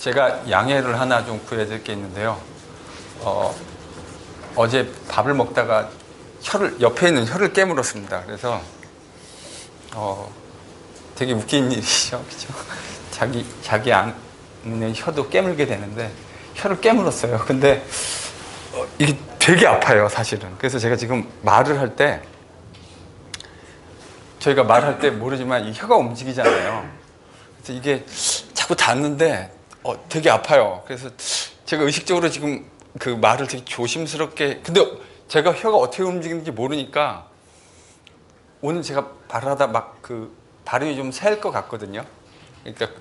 제가 양해를 하나 좀 구해드릴 게 있는데요. 어제 밥을 먹다가 옆에 있는 혀를 깨물었습니다. 그래서 되게 웃긴 일이죠, 그죠? 자기 안에 혀도 깨물게 되는데 혀를 깨물었어요. 근데 이게 되게 아파요, 사실은. 그래서 제가 지금 말을 할 때, 저희가 말할 때 모르지만 이 혀가 움직이잖아요. 그래서 이게 자꾸 닿는데 되게 아파요. 그래서 제가 의식적으로 지금 그 말을 되게 조심스럽게, 근데 제가 혀가 어떻게 움직이는지 모르니까 오늘 제가 말하다 막 그 발음이 좀 새일 것 같거든요. 그러니까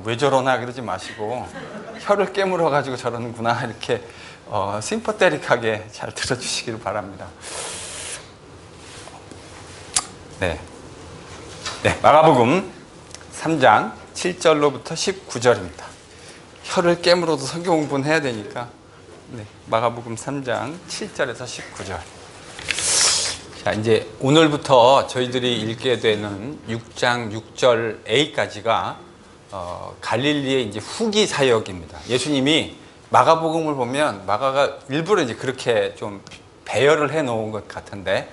왜 저러나 그러지 마시고 혀를 깨물어 가지고 저러는구나 이렇게 심퍼테릭하게 잘 들어주시기를 바랍니다. 네, 마가복음 3장 7절로부터 19절입니다. 혀를 깨물어도 성경 공부는 해야 되니까. 마가복음 3장 7절에서 19절. 자, 이제 오늘부터 저희들이 읽게 되는 6장 6절 A까지가 갈릴리의 이제 후기 사역입니다. 예수님이 마가복음을 보면 마가가 일부러 이제 그렇게 좀 배열을 해 놓은 것 같은데,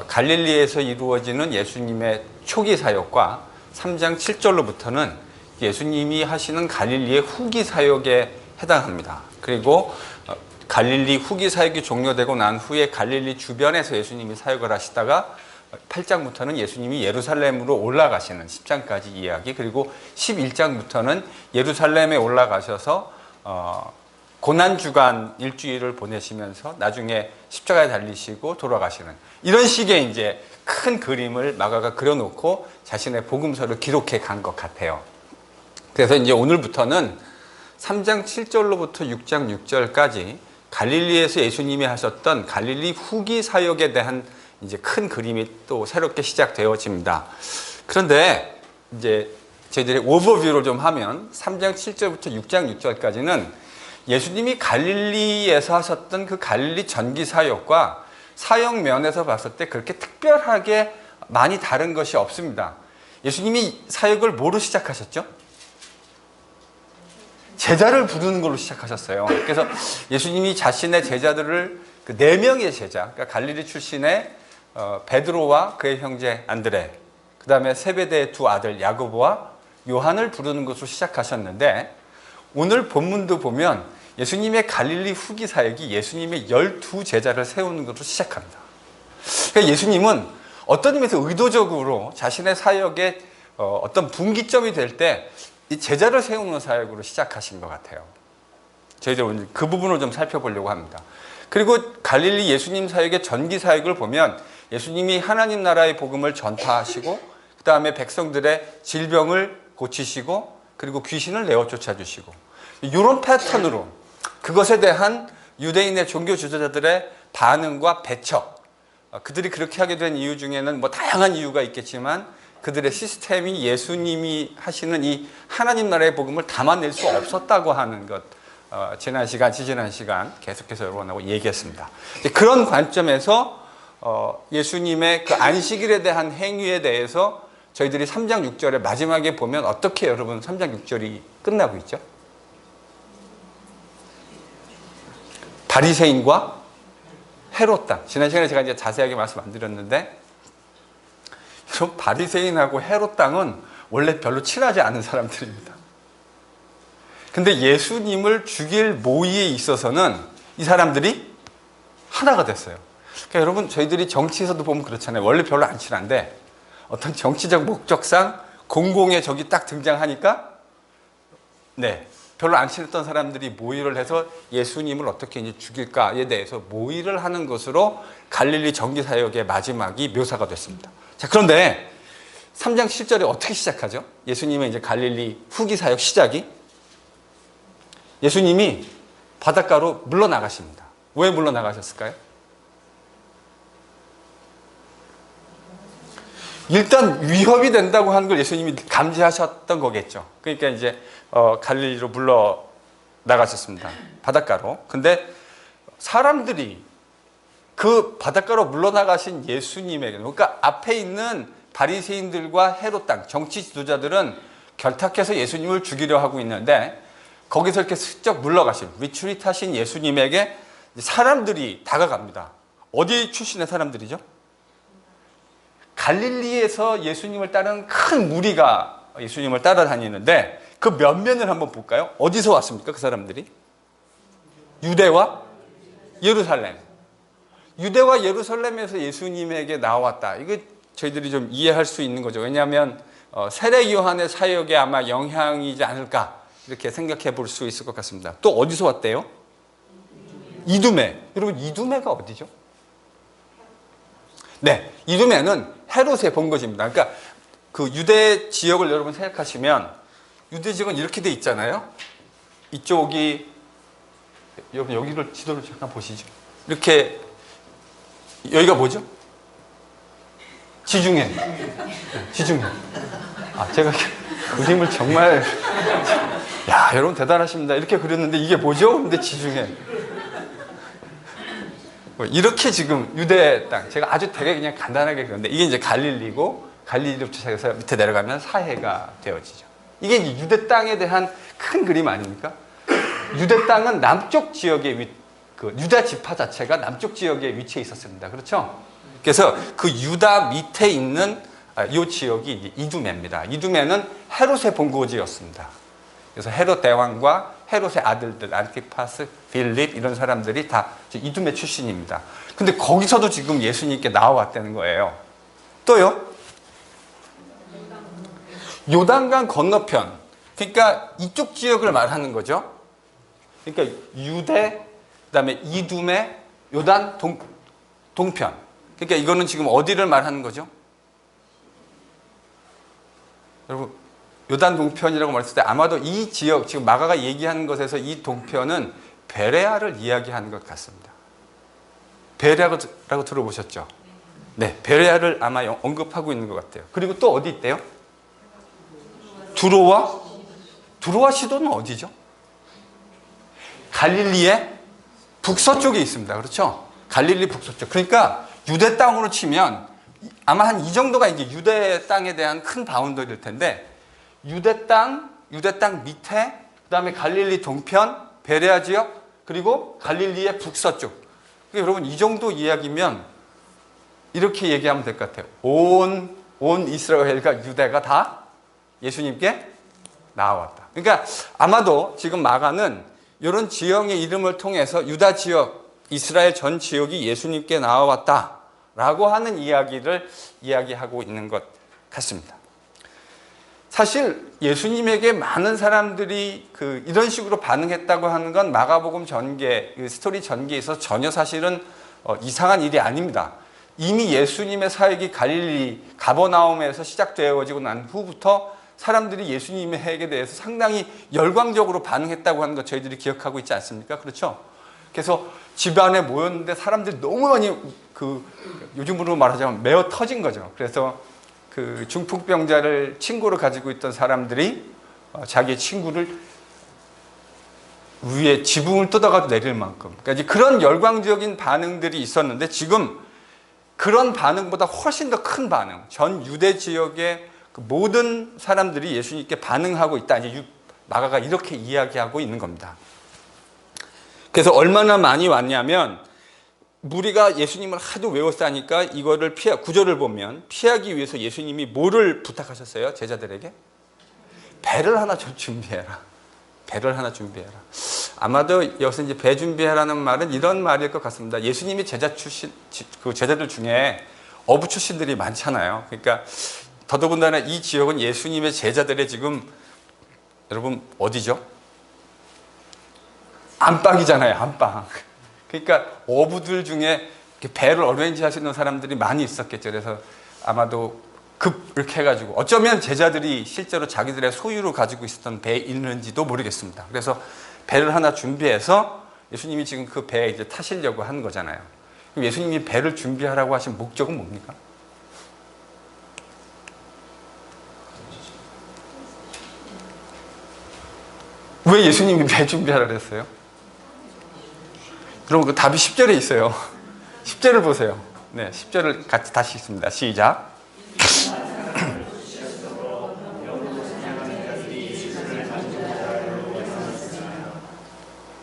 갈릴리에서 이루어지는 예수님의 초기 사역과 3장 7절로부터는 예수님이 하시는 갈릴리의 후기 사역에 해당합니다. 그리고 갈릴리 후기 사역이 종료되고 난 후에 갈릴리 주변에서 예수님이 사역을 하시다가 8장부터는 예수님이 예루살렘으로 올라가시는 10장까지 이야기, 그리고 11장부터는 예루살렘에 올라가셔서 고난주간 일주일을 보내시면서 나중에 십자가에 달리시고 돌아가시는 이런 식의 이제 큰 그림을 마가가 그려놓고 자신의 복음서를 기록해 간 것 같아요. 그래서 이제 오늘부터는 3장 7절로부터 6장 6절까지 갈릴리에서 예수님이 하셨던 갈릴리 후기 사역에 대한 이제 큰 그림이 또 새롭게 시작되어집니다. 그런데 이제 저희들이 오버뷰를 좀 하면 3장 7절부터 6장 6절까지는 예수님이 갈릴리에서 하셨던 그 갈릴리 전기 사역과 사역 면에서 봤을 때 그렇게 특별하게 많이 다른 것이 없습니다. 예수님이 사역을 뭐로 시작하셨죠? 제자를 부르는 걸로 시작하셨어요. 그래서 예수님이 자신의 제자들을 그 4명의 제자, 그러니까 갈릴리 출신의 베드로와 그의 형제 안드레, 그 다음에 세베대의 2 아들 야고보와 요한을 부르는 것으로 시작하셨는데, 오늘 본문도 보면 예수님의 갈릴리 후기 사역이 예수님의 12제자를 세우는 것으로 시작합니다. 그러니까 예수님은 어떤 의미에서 의도적으로 자신의 사역의 어떤 분기점이 될 때 이 제자를 세우는 사역으로 시작하신 것 같아요. 저희들 오늘 그 부분을 좀 살펴보려고 합니다. 그리고 갈릴리 예수님 사역의 전기 사역을 보면 예수님이 하나님 나라의 복음을 전파하시고, 그 다음에 백성들의 질병을 고치시고, 그리고 귀신을 내어 쫓아주시고, 이런 패턴으로 그것에 대한 유대인의 종교 지도자들의 반응과 배척, 그들이 그렇게 하게 된 이유 중에는 뭐 다양한 이유가 있겠지만 그들의 시스템이 예수님이 하시는 이 하나님 나라의 복음을 담아낼 수 없었다고 하는 것, 지난 시간 계속해서 여러분하고 얘기했습니다. 그런 관점에서 예수님의 그 안식일에 대한 행위에 대해서 저희들이 3장 6절의 마지막에 보면 어떻게 여러분 3장 6절이 끝나고 있죠? 바리새인과 헤롯 당. 지난 시간에 제가 이제 자세하게 말씀 안 드렸는데, 바리새인하고 헤롯 당은 원래 별로 친하지 않은 사람들입니다. 근데 예수님을 죽일 모의에 있어서는 이 사람들이 하나가 됐어요. 그러니까 여러분, 저희들이 정치에서도 보면 그렇잖아요. 원래 별로 안 친한데 어떤 정치적 목적상 공공의 적이 딱 등장하니까 별로 안 친했던 사람들이 모의를 해서 예수님을 어떻게 이제 죽일까에 대해서 모의를 하는 것으로 갈릴리 전기 사역의 마지막이 묘사가 됐습니다. 자, 그런데 3장 7절에 어떻게 시작하죠? 예수님의 이제 갈릴리 후기 사역 시작이, 예수님이 바닷가로 물러나가십니다. 왜 물러나가셨을까요? 일단 위협이 된다고 하는 걸 예수님이 감지하셨던 거겠죠. 그러니까 이제 갈릴리로 물러나가셨습니다. 바닷가로. 근데 사람들이 그 바닷가로 물러나가신 예수님에게, 그러니까 앞에 있는 바리새인들과 헤롯 당 정치 지도자들은 결탁해서 예수님을 죽이려 하고 있는데, 거기서 이렇게 슬쩍 물러가신, 리트리트하신 예수님에게 사람들이 다가갑니다. 어디 출신의 사람들이죠? 갈릴리에서 예수님을 따르는 큰 무리가 예수님을 따라다니는데 그 면면을 한번 볼까요? 어디서 왔습니까? 그 사람들이? 유대와 예루살렘. 유대와 예루살렘에서 예수님에게 나왔다. 이거 저희들이 좀 이해할 수 있는 거죠. 왜냐하면 세례 요한의 사역에 아마 영향이지 않을까 이렇게 생각해 볼 수 있을 것 같습니다. 또 어디서 왔대요? 이두메. 여러분 이두메가 어디죠? 네, 이두메는 헤롯의 본거지입니다. 그러니까 그 유대 지역을 여러분 생각하시면 유대 지역은 이렇게 돼 있잖아요. 이쪽이 여러분 여기를 지도를 잠깐 보시죠. 이렇게 여기가 뭐죠? 지중해. 지중해. 아, 제가 그림을 정말 야, 여러분 대단하십니다. 이렇게 그렸는데 이게 뭐죠? 근데 지중해. 이렇게 지금 유대 땅, 제가 아주 되게 그냥 간단하게 그렸는데 이게 이제 갈릴리고 갈릴리부터 시작해서 밑에 내려가면 사해가 되어지죠. 이게 이제 유대 땅에 대한 큰 그림 아닙니까? 유대 땅은 남쪽 지역에 유다 지파 자체가 남쪽 지역에 위치해 있었습니다. 그렇죠? 그래서 그 유다 밑에 있는 이 지역이 이제 이두메입니다. 이두메는 헤롯의 본거지였습니다. 그래서 헤롯 대왕과 헤롯의 아들들 안티파스, 빌립 이런 사람들이 다 이두메 출신입니다. 근데 거기서도 지금 예수님께 나와왔다는 거예요. 또요? 요단강 건너편. 그러니까 이쪽 지역을 말하는 거죠. 그러니까 유대, 그다음에 이두메, 요단 동편. 그러니까 이거는 지금 어디를 말하는 거죠? 여러분 요단 동편이라고 말했을 때 아마도 이 지역, 지금 마가가 얘기하는 것에서 이 동편은 베레아를 이야기하는 것 같습니다. 베레아라고 들어보셨죠? 네, 베레아를 아마 언급하고 있는 것 같아요. 그리고 또 어디 있대요? 두로와 시도는 어디죠? 갈릴리의 북서쪽에 있습니다. 그렇죠? 갈릴리 북서쪽. 그러니까 유대 땅으로 치면 아마 한 이 정도가 이제 유대 땅에 대한 큰 바운더리일 텐데 유대 땅 밑에 그다음에 갈릴리 동편, 베레아 지역 그리고 갈릴리의 북서쪽. 그러니까 여러분 이 정도 이야기면 이렇게 얘기하면 될 것 같아요. 온 이스라엘과 유대가 다 예수님께 나왔다. 그러니까 아마도 지금 마가는 이런 지형의 이름을 통해서 유다 지역, 이스라엘 전 지역이 예수님께 나와왔다라고 하는 이야기를 이야기하고 있는 것 같습니다. 사실 예수님에게 많은 사람들이 이런 식으로 반응했다고 하는 건 마가복음 전개, 스토리 전개에 있어서 전혀 사실은 이상한 일이 아닙니다. 이미 예수님의 사역이 갈릴리, 가버나움에서 시작되어지고 난 후부터 사람들이 예수님에게 대해서 상당히 열광적으로 반응했다고 하는 것 저희들이 기억하고 있지 않습니까? 그렇죠? 그래서 집안에 모였는데 사람들이 너무 많이 요즘으로 말하자면 메어 터진 거죠. 그래서 중풍병자를 친구로 가지고 있던 사람들이 자기의 친구를 위에 지붕을 뜯어가지고 내릴 만큼. 그러니까 이제 그런 열광적인 반응들이 있었는데 지금 그런 반응보다 훨씬 더 큰 반응. 전 유대 지역의 모든 사람들이 예수님께 반응하고 있다. 이제 마가가 이렇게 이야기하고 있는 겁니다. 그래서 얼마나 많이 왔냐면 무리가 예수님을 하도 외웠다니까 이거를 구절을 보면 피하기 위해서 예수님이 뭐를 부탁하셨어요? 제자들에게? 배를 하나 좀 준비해라. 배를 하나 준비해라. 아마도 여기서 이제 배 준비해라는 말은 이런 말일 것 같습니다. 예수님이 제자들 중에 어부 출신들이 많잖아요. 그러니까 더더군다나 이 지역은 예수님의 제자들의 지금 여러분 어디죠? 안방이잖아요. 안방. 그러니까 어부들 중에 배를 어레인지 할 수 있는 사람들이 많이 있었겠죠. 그래서 아마도 이렇게 해가지고 어쩌면 제자들이 실제로 자기들의 소유로 가지고 있었던 배였는지도 모르겠습니다. 그래서 배를 하나 준비해서 예수님이 지금 그 배에 이제 타시려고 하는 거잖아요. 그럼 예수님이 배를 준비하라고 하신 목적은 뭡니까? 왜 예수님이 배 준비하라 그랬어요? 여러분 그 답이 10절에 있어요. 10절을 보세요. 네, 10절을 같이 다시 읽습니다. 시작.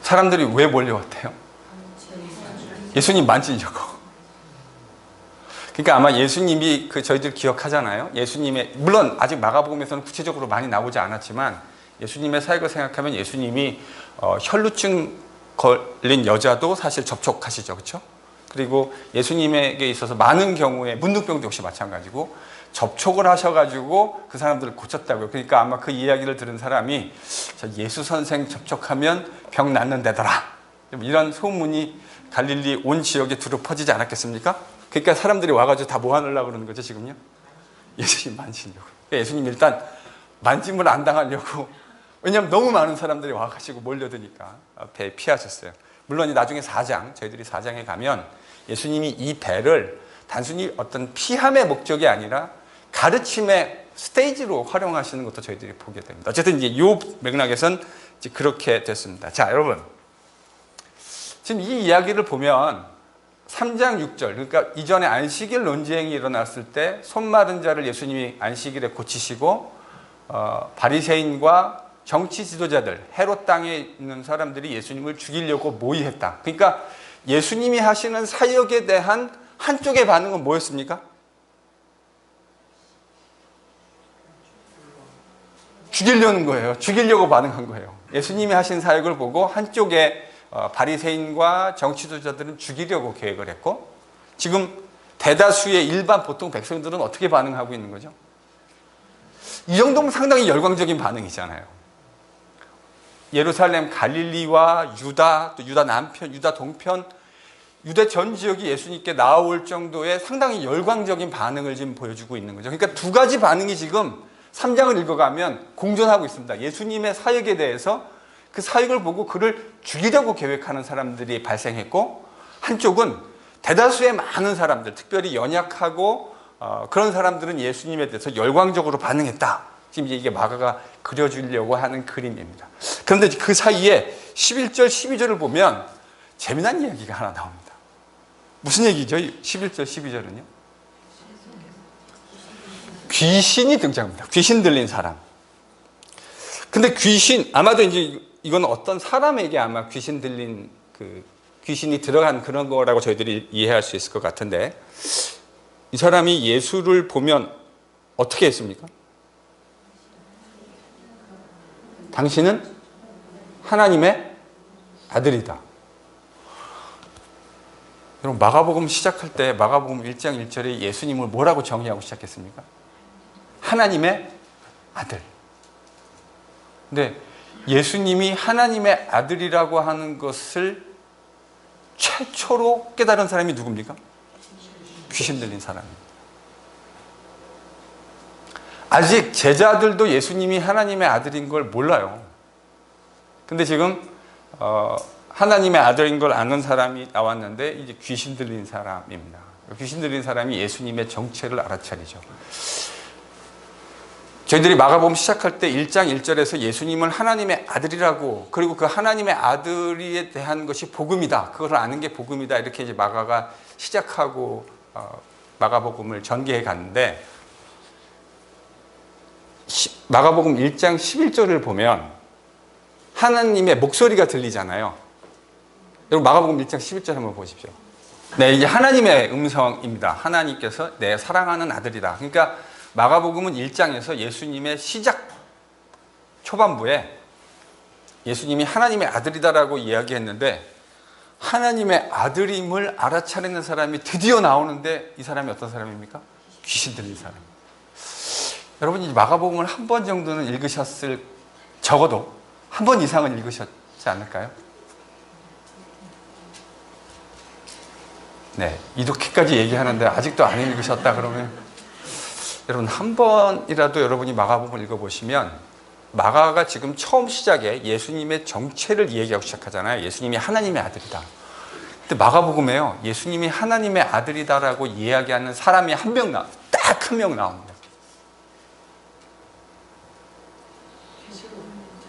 사람들이 왜 몰려왔대요? 예수님 만지려고. 그러니까 아마 예수님이 저희들 기억하잖아요. 예수님의, 물론 아직 마가복음에서는 구체적으로 많이 나오지 않았지만 예수님의 사역을 생각하면 예수님이 혈루증 걸린 여자도 사실 접촉하시죠. 그렇죠? 그리고 예수님에게 있어서 많은 경우에 문둥병도 역시 마찬가지고 접촉을 하셔가지고 그 사람들을 고쳤다고요. 그러니까 아마 그 이야기를 들은 사람이 예수 선생 접촉하면 병 낫는 데더라. 이런 소문이 갈릴리 온 지역에 두루 퍼지지 않았겠습니까? 그러니까 사람들이 와가지고 다 모아놓으려고 그러는 거죠, 지금요? 예수님 만지려고. 그러니까 예수님 일단 만짐을 안 당하려고. 왜냐하면 너무 많은 사람들이 와가지고 몰려드니까 배 피하셨어요. 물론 나중에 4장, 저희들이 4장에 가면 예수님이 이 배를 단순히 어떤 피함의 목적이 아니라 가르침의 스테이지로 활용하시는 것도 저희들이 보게 됩니다. 어쨌든 이제 이 맥락에선 이제 그렇게 됐습니다. 자, 여러분. 지금 이 이야기를 보면 3장 6절, 그러니까 이전에 안식일 논쟁이 일어났을 때 손 마른 자를 예수님이 안식일에 고치시고 바리새인과 정치 지도자들, 헤롯 땅에 있는 사람들이 예수님을 죽이려고 모의했다. 그러니까 예수님이 하시는 사역에 대한 한쪽의 반응은 뭐였습니까? 죽이려는 거예요. 죽이려고 반응한 거예요. 예수님이 하신 사역을 보고 한쪽에 바리새인과 정치 지도자들은 죽이려고 계획을 했고, 지금 대다수의 일반 보통 백성들은 어떻게 반응하고 있는 거죠? 이 정도면 상당히 열광적인 반응이잖아요. 예루살렘, 갈릴리와 유다, 또 유다 남편, 유다 동편, 유대 전 지역이 예수님께 나올 정도의 상당히 열광적인 반응을 지금 보여주고 있는 거죠. 그러니까 두 가지 반응이 지금 3장을 읽어가면 공존하고 있습니다. 예수님의 사역에 대해서 그 사역을 보고 그를 죽이려고 계획하는 사람들이 발생했고, 한쪽은 대다수의 많은 사람들, 특별히 연약하고 그런 사람들은 예수님에 대해서 열광적으로 반응했다. 지금 이게 마가가 그려주려고 하는 그림입니다. 그런데 그 사이에 11절, 12절을 보면 재미난 이야기가 하나 나옵니다. 무슨 얘기죠? 11절, 12절은요? 귀신이 등장합니다. 귀신 들린 사람. 근데 귀신, 아마도 이제 이건 어떤 사람에게 아마 귀신 들린 귀신이 들어간 그런 거라고 저희들이 이해할 수 있을 것 같은데, 이 사람이 예수를 보면 어떻게 했습니까? 당신은 하나님의 아들이다. 여러분, 마가복음 시작할 때 마가복음 1장 1절에 예수님을 뭐라고 정의하고 시작했습니까? 하나님의 아들. 근데 예수님이 하나님의 아들이라고 하는 것을 최초로 깨달은 사람이 누굽니까? 귀신 들린 사람입니다. 아직 제자들도 예수님이 하나님의 아들인 걸 몰라요. 근데 지금 하나님의 아들인 걸 아는 사람이 나왔는데 이제 귀신 들린 사람입니다. 귀신 들린 사람이 예수님의 정체를 알아차리죠. 저희들이 마가복음 시작할 때 1장 1절에서 예수님을 하나님의 아들이라고, 그리고 그 하나님의 아들에 대한 것이 복음이다, 그것을 아는 게 복음이다, 이렇게 이제 마가가 시작하고 마가복음을 전개해 갔는데, 마가복음 1장 11절을 보면 하나님의 목소리가 들리잖아요. 여러분, 마가복음 1장 11절 한번 보십시오. 네, 이게 하나님의 음성입니다. 하나님께서 내 사랑하는 아들이다. 그러니까 마가복음은 1장에서 예수님의 시작 초반부에 예수님이 하나님의 아들이다라고 이야기했는데, 하나님의 아들임을 알아차리는 사람이 드디어 나오는데, 이 사람이 어떤 사람입니까? 귀신 들린 사람. 여러분이 마가복음을 한 번 정도는 읽으셨을, 적어도 한 번 이상은 읽으셨지 않을까요? 네, 이렇게까지 얘기하는데 아직도 안 읽으셨다 그러면, 여러분 한 번이라도 여러분이 마가복음을 읽어보시면, 마가가 지금 처음 시작에 예수님의 정체를 얘기하고 시작하잖아요. 예수님이 하나님의 아들이다. 근데 마가복음에요, 예수님이 하나님의 아들이다라고 이야기하는 사람이 한 명 딱 한 명 나옵니다.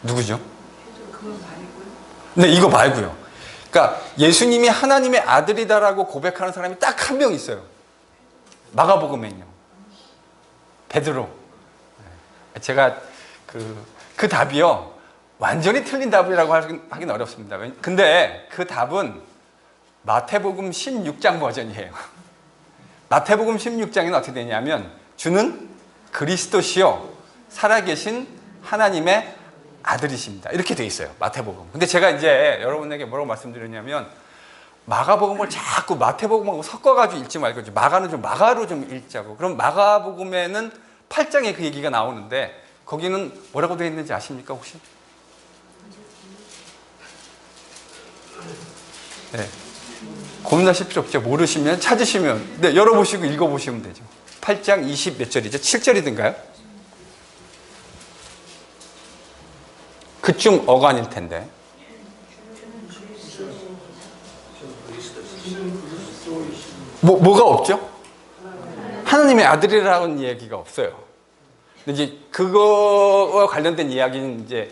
누구죠? 네, 이거 말고요. 그러니까 예수님이 하나님의 아들이다라고 고백하는 사람이 딱 한 명 있어요. 마가복음에는요. 베드로. 제가 그 답이요, 완전히 틀린 답이라고 하긴 어렵습니다. 근데 그 답은 마태복음 16장 버전이에요. 마태복음 16장에는 어떻게 되냐면 주는 그리스도시요 살아계신 하나님의 아들이십니다. 이렇게 돼 있어요. 마태복음. 근데 제가 이제 여러분에게 뭐라고 말씀드렸냐면 마가복음을 자꾸 마태복음하고 섞어가지고 읽지 말고 마가는 좀 마가로 좀 읽자고. 그럼 마가복음에는 8장에 그 얘기가 나오는데 거기는 뭐라고 되어 있는지 아십니까 혹시? 네. 고민하실 필요 없죠. 모르시면 찾으시면 네, 열어보시고 읽어보시면 되죠. 8장 20 몇 절이죠? 7절이든가요? 그쯤 어간일 텐데. 뭐가 없죠? 하나님의 아들이라는 얘기가 없어요. 근데 이제 그거와 관련된 이야기는 이제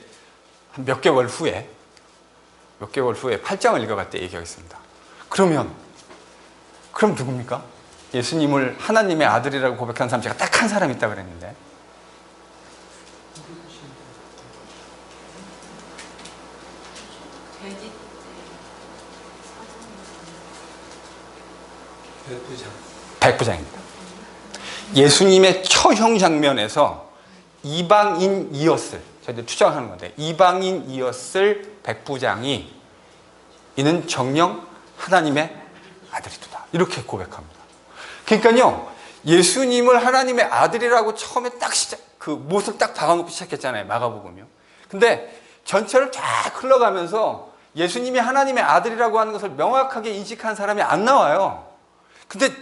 한 몇 개월 후에 8장을 읽어갈 때 얘기하겠습니다. 그럼 누굽니까? 예수님을 하나님의 아들이라고 고백한 사람 제가 딱 한 사람 있다 그랬는데 백부장입니다. 예수님의 처형 장면에서 이방인이었을, 저희들 추정하는 건데 이방인이었을 백부장이 이는 정녕 하나님의 아들이도다 이렇게 고백합니다. 그러니까요 예수님을 하나님의 아들이라고 처음에 딱 그 못을 딱 박아놓고 시작했잖아요. 마가복음이요. 근데 전체를 쫙 흘러가면서 예수님이 하나님의 아들이라고 하는 것을 명확하게 인식한 사람이 안 나와요. 근데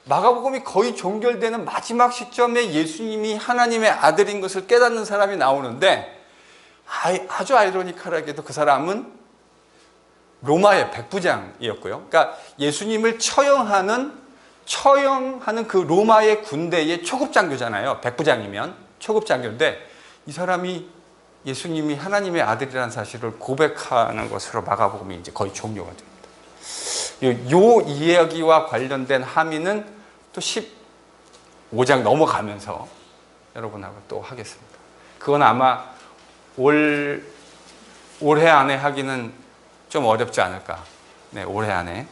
마가복음이 거의 종결되는 마지막 시점에 예수님이 하나님의 아들인 것을 깨닫는 사람이 나오는데 아주 아이러니컬하게도 그 사람은 로마의 백부장이었고요. 그러니까 예수님을 처형하는 그 로마의 군대의 초급장교잖아요. 백부장이면 초급장교인데 이 사람이 예수님이 하나님의 아들이라는 사실을 고백하는 것으로 마가복음이 이제 거의 종료가 됩니다. 요 이야기와 관련된 함의는 또 15장 넘어가면서 여러분하고 또 하겠습니다. 그건 아마 올해 안에 하기는 좀 어렵지 않을까. 네, 올해 안에.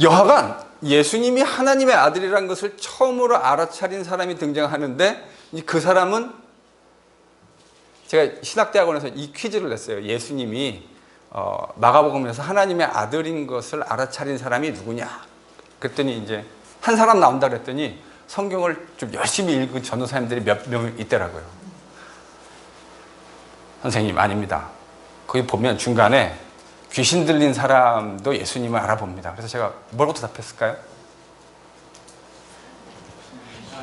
여하간 예수님이 하나님의 아들이라는 것을 처음으로 알아차린 사람이 등장하는데 그 사람은 제가 신학대학원에서 이 퀴즈를 냈어요. 예수님이 마가복음에서 하나님의 아들인 것을 알아차린 사람이 누구냐. 그랬더니 이제 한 사람 나온다 그랬더니 성경을 좀 열심히 읽은 전도사님들이 몇 명 있더라고요. 선생님 아닙니다. 거기 보면 중간에 귀신 들린 사람도 예수님을 알아봅니다. 그래서 제가 뭐라고 대답했을까요?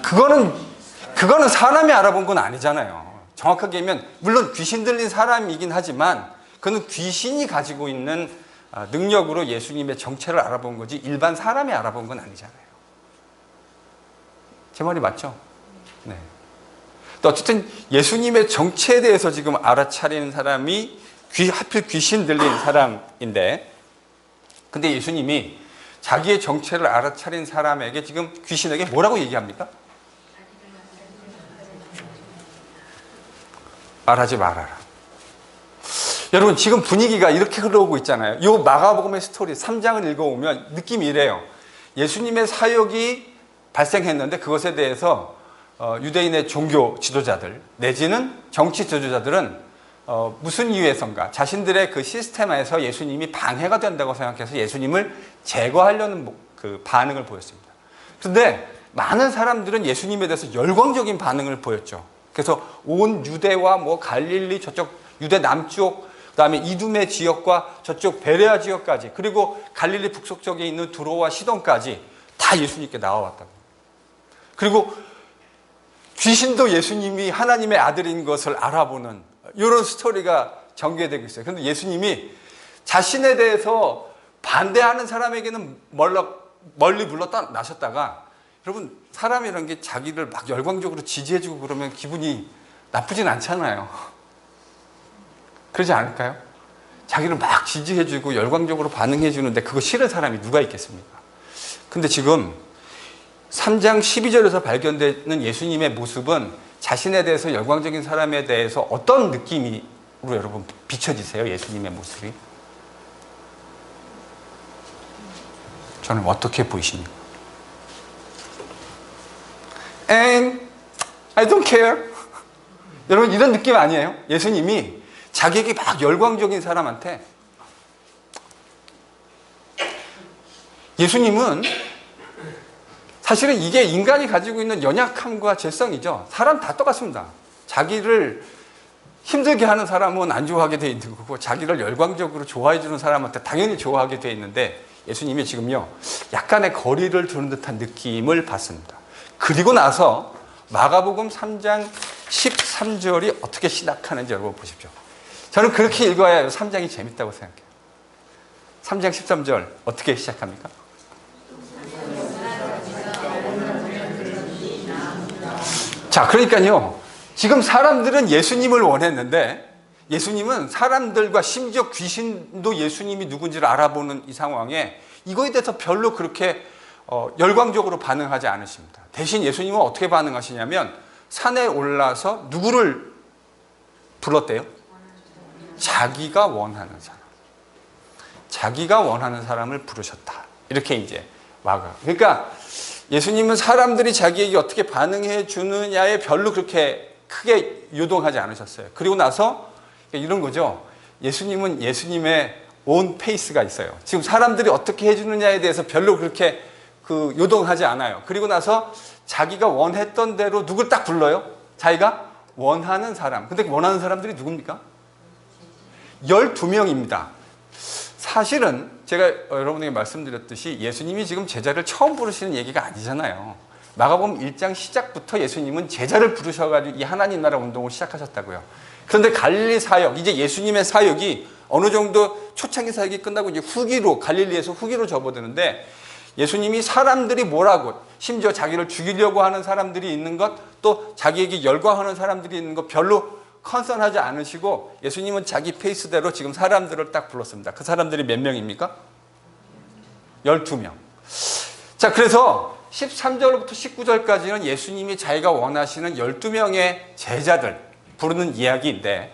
그거는 사람이 알아본 건 아니잖아요. 정확하게 얘기하면 물론 귀신 들린 사람이긴 하지만 그는 귀신이 가지고 있는 능력으로 예수님의 정체를 알아본 거지 일반 사람이 알아본 건 아니잖아요. 제 말이 맞죠? 네. 또 어쨌든 예수님의 정체에 대해서 지금 알아차리는 사람이 하필 귀신 들린 사람인데 근데 예수님이 자기의 정체를 알아차린 사람에게 지금 귀신에게 뭐라고 얘기합니까? 말하지 말아라. 여러분 지금 분위기가 이렇게 흘러오고 있잖아요. 이 마가복음의 스토리 3장을 읽어오면 느낌이 이래요. 예수님의 사역이 발생했는데 그것에 대해서 유대인의 종교 지도자들 내지는 정치 지도자들은 무슨 이유에선가 자신들의 그 시스템에서 예수님이 방해가 된다고 생각해서 예수님을 제거하려는 그 반응을 보였습니다. 그런데 많은 사람들은 예수님에 대해서 열광적인 반응을 보였죠. 그래서 온 유대와 뭐 갈릴리 저쪽 유대 남쪽 그다음에 이두메 지역과 저쪽 베레아 지역까지 그리고 갈릴리 북쪽 쪽에 있는 두로와 시돈까지 다 예수님께 나와왔다고. 그리고 귀신도 예수님이 하나님의 아들인 것을 알아보는 이런 스토리가 전개되고 있어요. 그런데 예수님이 자신에 대해서 반대하는 사람에게는 멀리 물러다 나셨다가 여러분 사람이라는 게 자기를 막 열광적으로 지지해주고 그러면 기분이 나쁘진 않잖아요. 그러지 않을까요? 자기를 막 지지해주고 열광적으로 반응해주는데 그거 싫은 사람이 누가 있겠습니까? 근데 지금 3장 12절에서 발견되는 예수님의 모습은 자신에 대해서 열광적인 사람에 대해서 어떤 느낌으로 여러분 비춰지세요? 예수님의 모습이? 저는 어떻게 보이십니까? And I don't care. 여러분 이런 느낌 아니에요? 예수님이 자기에게 막 열광적인 사람한테, 예수님은 사실은 이게 인간이 가지고 있는 연약함과 죄성이죠. 사람 다 똑같습니다. 자기를 힘들게 하는 사람은 안 좋아하게 돼 있는 거고, 자기를 열광적으로 좋아해 주는 사람한테 당연히 좋아하게 돼 있는데, 예수님이 지금요 약간의 거리를 두는 듯한 느낌을 받습니다. 그리고 나서 마가복음 3장 13절이 어떻게 시작하는지 여러분 보십시오. 저는 그렇게 읽어야 3장이 재밌다고 생각해요. 3장 13절 어떻게 시작합니까? 자, 그러니까요, 지금 사람들은 예수님을 원했는데, 예수님은 사람들과 심지어 귀신도 예수님이 누군지를 알아보는 이 상황에 이거에 대해서 별로 그렇게 열광적으로 반응하지 않으십니다. 대신 예수님은 어떻게 반응하시냐면, 산에 올라서 누구를 불렀대요? 자기가 원하는 사람. 자기가 원하는 사람을 부르셨다. 이렇게 이제 마가. 그러니까 예수님은 사람들이 자기에게 어떻게 반응해 주느냐에 별로 그렇게 크게 유동하지 않으셨어요. 그리고 나서 이런 거죠. 예수님은 예수님의 온 페이스가 있어요. 지금 사람들이 어떻게 해주느냐에 대해서 별로 그렇게 요동하지 않아요. 그리고 나서 자기가 원했던 대로 누굴 딱 불러요? 자기가 원하는 사람. 근데 원하는 사람들이 누굽니까? 12명입니다. 사실은 제가 여러분에게 말씀드렸듯이 예수님이 지금 제자를 처음 부르시는 얘기가 아니잖아요. 마가복음 1장 시작부터 예수님은 제자를 부르셔가지고 이 하나님 나라 운동을 시작하셨다고요. 그런데 갈릴리 사역, 이제 예수님의 사역이 어느 정도 초창기 사역이 끝나고 이제 후기로, 갈릴리에서 후기로 접어드는데, 예수님이 사람들이 뭐라고, 심지어 자기를 죽이려고 하는 사람들이 있는 것, 또 자기에게 열광하는 사람들이 있는 것 별로 컨선하지 않으시고, 예수님은 자기 페이스대로 지금 사람들을 딱 불렀습니다. 그 사람들이 몇 명입니까? 12명. 자, 그래서 13절부터 19절까지는 예수님이 자기가 원하시는 12명의 제자들 부르는 이야기인데,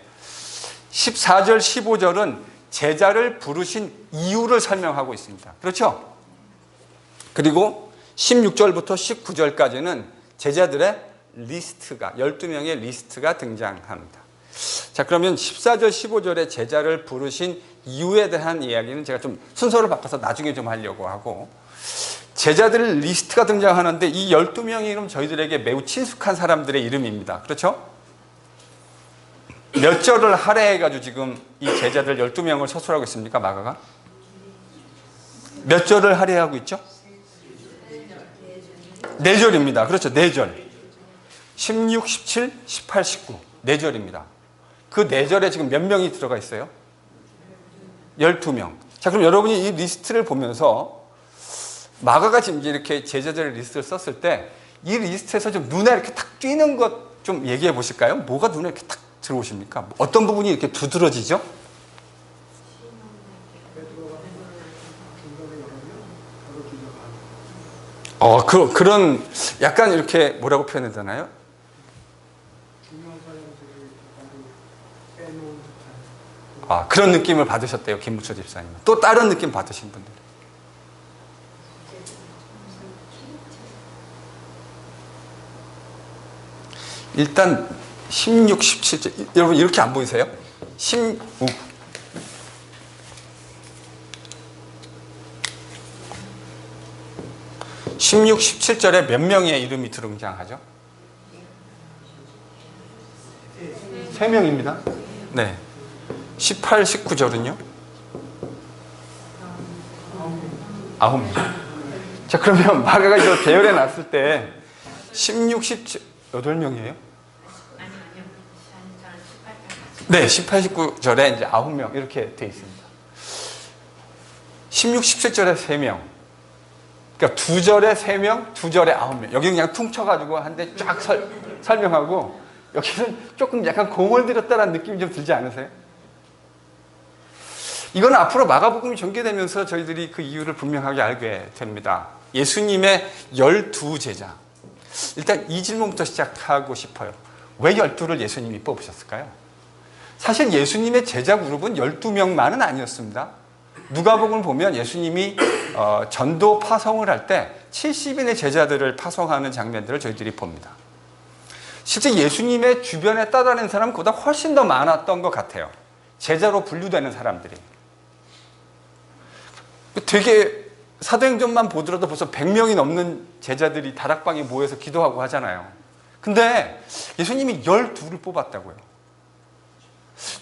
14절, 15절은 제자를 부르신 이유를 설명하고 있습니다. 그렇죠? 그리고 16절부터 19절까지는 제자들의 리스트가, 12명의 리스트가 등장합니다. 자, 그러면 14절, 15절에 제자를 부르신 이유에 대한 이야기는 제가 좀 순서를 바꿔서 나중에 좀 하려고 하고, 제자들 리스트가 등장하는데 이 12명의 이름 저희들에게 매우 친숙한 사람들의 이름입니다. 그렇죠? 몇 절을 할애해가지고 지금 이 제자들 12명을 서술하고 있습니까? 마가가? 몇 절을 할애하고 있죠? 4절입니다. 그렇죠. 4절. 16, 17, 18, 19. 4절입니다. 그 4절에 지금 몇 명이 들어가 있어요? 12명. 자, 그럼 여러분이 이 리스트를 보면서 마가가 지금 이렇게 제자들의 리스트를 썼을 때 이 리스트에서 좀 눈에 이렇게 탁 띄는 것 좀 얘기해 보실까요? 뭐가 눈에 이렇게 탁 들어오십니까? 어떤 부분이 이렇게 두드러지죠? 그런 약간 이렇게 뭐라고 표현해야 되나요? 그런 느낌을 받으셨대요, 김무철 집사님. 또 다른 느낌 받으신 분들. 일단 16, 17절. 여러분 이렇게 안 보이세요? 16. 16, 17절에 몇 명의 이름이 등장하죠? 3명입니다. 네. 18, 19절은요? 9명. 자, 그러면 마가가 이걸 배열해 놨을 때 16, 17, 8명이에요? 네, 18, 19절에 이제 9명 이렇게 돼 있습니다. 16, 17절에 3명. 그러니까 2절에 3명, 2절에 9명. 여기는 그냥 퉁쳐가지고 한 대 쫙 설명하고, 여기는 조금 약간 공을 들였다는 느낌이 좀 들지 않으세요? 이건 앞으로 마가복음이 전개되면서 저희들이 그 이유를 분명하게 알게 됩니다. 예수님의 12제자. 일단 이 질문부터 시작하고 싶어요. 왜 12를 예수님이 뽑으셨을까요? 사실 예수님의 제자 그룹은 12명만은 아니었습니다. 누가복음을 보면 예수님이 전도 파송을 할 때 70인의 제자들을 파송하는 장면들을 저희들이 봅니다. 실제 예수님의 주변에 따라낸 사람은 그보다 훨씬 더 많았던 것 같아요. 제자로 분류되는 사람들이. 되게 사도행전만 보더라도 벌써 100명이 넘는 제자들이 다락방에 모여서 기도하고 하잖아요. 근데 예수님이 12를 뽑았다고요.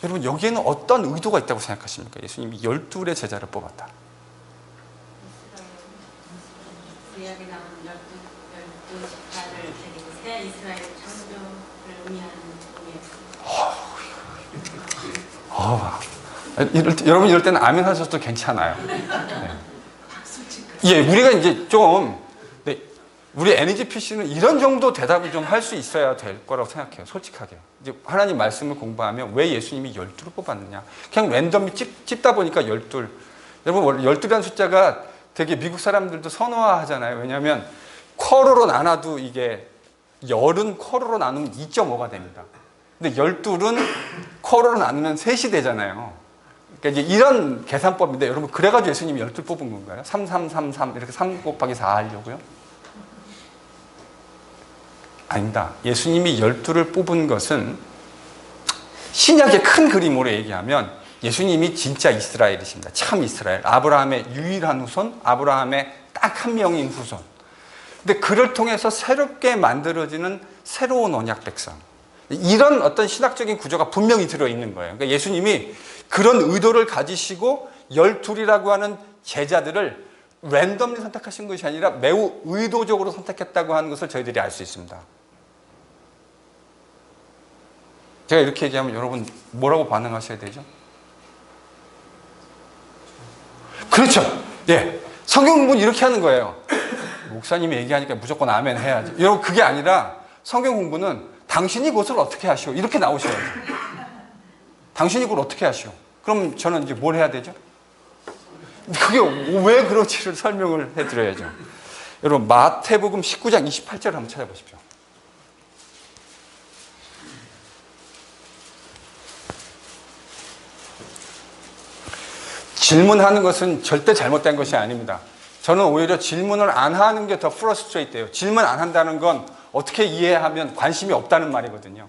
여러분, 여기에는 어떤 의도가 있다고 생각하십니까? 예수님이 12의 제자를 뽑았다. 구약에 나온 12 지파를 새 이스라엘 창조를 의미하는 의미예요. 여러분 이럴 때는 아멘 하셔도 괜찮아요. 네. 예, 우리가 이제 좀 우리 NGPC는 이런 정도 대답을 좀 할 수 있어야 될 거라고 생각해요. 솔직하게. 이제 하나님 말씀을 공부하면 왜 예수님이 12를 뽑았느냐. 그냥 랜덤이 찝다 보니까 12. 여러분, 12라는 숫자가 되게 미국 사람들도 선호하잖아요. 왜냐하면 쿼로로 나눠도 이게 열은 쿼로로 나누면 2.5가 됩니다. 근데 12은 쿼로로 나누면 3이 되잖아요. 그러니까 이제 이런 계산법인데 여러분, 그래가지고 예수님이 12 뽑은 건가요? 3, 3, 3, 3 이렇게 3 곱하기 4 하려고요? 아닙니다. 예수님이 12를 뽑은 것은 신약의 큰 그림으로 얘기하면 예수님이 진짜 이스라엘이십니다. 참 이스라엘. 아브라함의 유일한 후손, 아브라함의 딱 한 명인 후손. 근데 그를 통해서 새롭게 만들어지는 새로운 언약 백성. 이런 어떤 신학적인 구조가 분명히 들어있는 거예요. 그러니까 예수님이 그런 의도를 가지시고 12이라고 하는 제자들을 랜덤리 선택하신 것이 아니라 매우 의도적으로 선택했다고 하는 것을 저희들이 알 수 있습니다. 제가 이렇게 얘기하면 여러분 뭐라고 반응하셔야 되죠? 그렇죠. 예. 성경 공부는 이렇게 하는 거예요. 목사님이 얘기하니까 무조건 아멘 해야지. 여러분, 그게 아니라 성경 공부는 당신이 그것을 어떻게 하시오? 이렇게 나오셔야죠. 당신이 그걸 어떻게 하시오? 그럼 저는 이제 뭘 해야 되죠? 그게 왜 그런지를 설명을 해드려야죠. 여러분, 마태복음 19장 28절 한번 찾아보십시오. 질문하는 것은 절대 잘못된 것이 아닙니다. 저는 오히려 질문을 안 하는 게 더 프러스트레이트예요. 질문 안 한다는 건 어떻게 이해하면 관심이 없다는 말이거든요.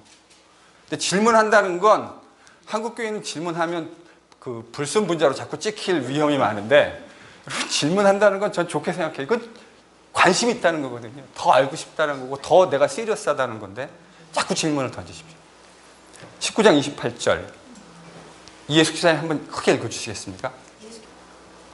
근데 질문한다는 건 한국 교회는 질문하면 그 불순분자로 자꾸 찍힐 위험이 많은데, 질문한다는 건 전 좋게 생각해요. 이건 관심이 있다는 거거든요. 더 알고 싶다는 거고 더 내가 시리어스하다는 건데 자꾸 질문을 던지십시오. 19장 28절 이해숙 기자님 한번 크게 읽어주시겠습니까?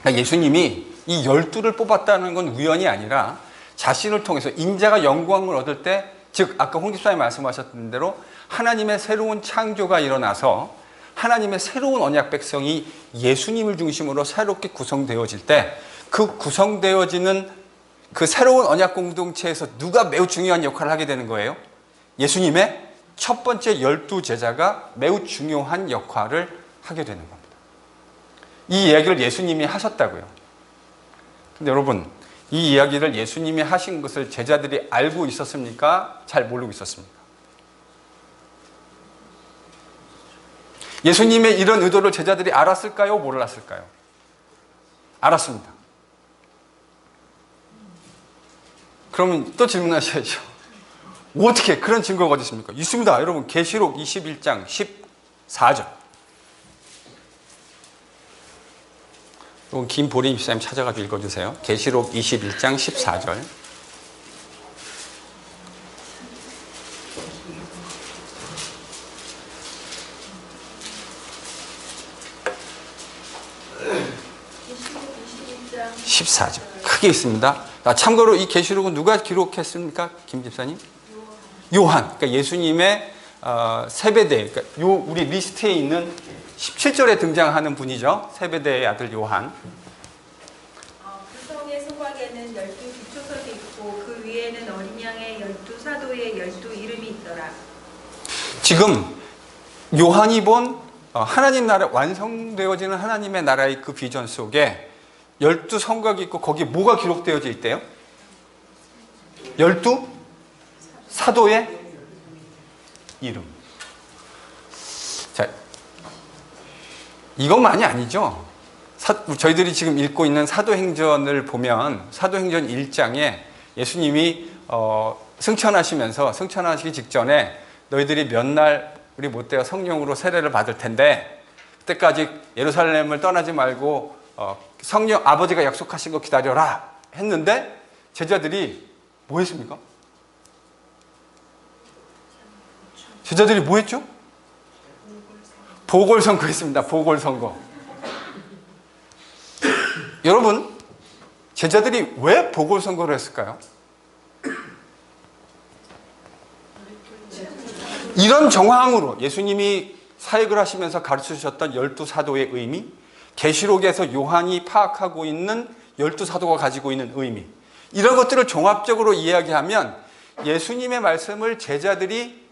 그러니까 예수님이 이 12를 뽑았다는 건 우연이 아니라 자신을 통해서 인자가 영광을 얻을 때, 즉 아까 홍 집사님 말씀하셨던 대로 하나님의 새로운 창조가 일어나서 하나님의 새로운 언약 백성이 예수님을 중심으로 새롭게 구성되어질 때, 그 구성되어지는 그 새로운 언약 공동체에서 누가 매우 중요한 역할을 하게 되는 거예요? 예수님의 첫 번째 12 제자가 매우 중요한 역할을 하게 되는 겁니다. 이 이야기를 예수님이 하셨다고요. 근데 여러분, 이 이야기를 예수님이 하신 것을 제자들이 알고 있었습니까? 잘 모르고 있었습니까? 예수님의 이런 의도를 제자들이 알았을까요? 몰랐을까요? 알았습니다. 그러면 또 질문하셔야죠. 어떻게 그런 증거가 어디 있습니까? 있습니다. 여러분, 계시록 21장 14절. 김보림 집사님 찾아가지고 읽어주세요. 계시록 21장 14절. 계시록 21장 14절. 크게 있습니다. 참고로 이 계시록은 누가 기록했습니까? 김 집사님? 요한. 그러니까 예수님의 세베대. 그러니까 우리 리스트에 있는 17절에 등장하는 분이죠. 세베대의 아들 요한. 그 성의 소각에는 12 기초석이 있고 그 위에는 어린 양의 12 사도의 12 이름이 있더라. 지금 요한이 본 하나님 나라, 완성되어지는 하나님의 나라의 그 비전 속에 12 성곽이 있고 거기에 뭐가 기록되어져 있대요? 12 사도의 이름. 자, 이것만이 아니죠. 저희들이 지금 읽고 있는 사도행전을 보면 사도행전 1장에 예수님이 승천하시기 직전에 너희들이 몇 날 우리 못되어 성령으로 세례를 받을 텐데 그때까지 예루살렘을 떠나지 말고 성령 아버지가 약속하신 거 기다려라 했는데 제자들이 뭐 했습니까? 제자들이 뭐 했죠? 보궐선거했습니다. 보궐선거. 여러분, 제자들이 왜 보궐선거를 했을까요? 이런 정황으로 예수님이 사역을 하시면서 가르치셨던 12사도의 의미, 계시록에서 요한이 파악하고 있는 12사도가 가지고 있는 의미, 이런 것들을 종합적으로 이야기하면 예수님의 말씀을 제자들이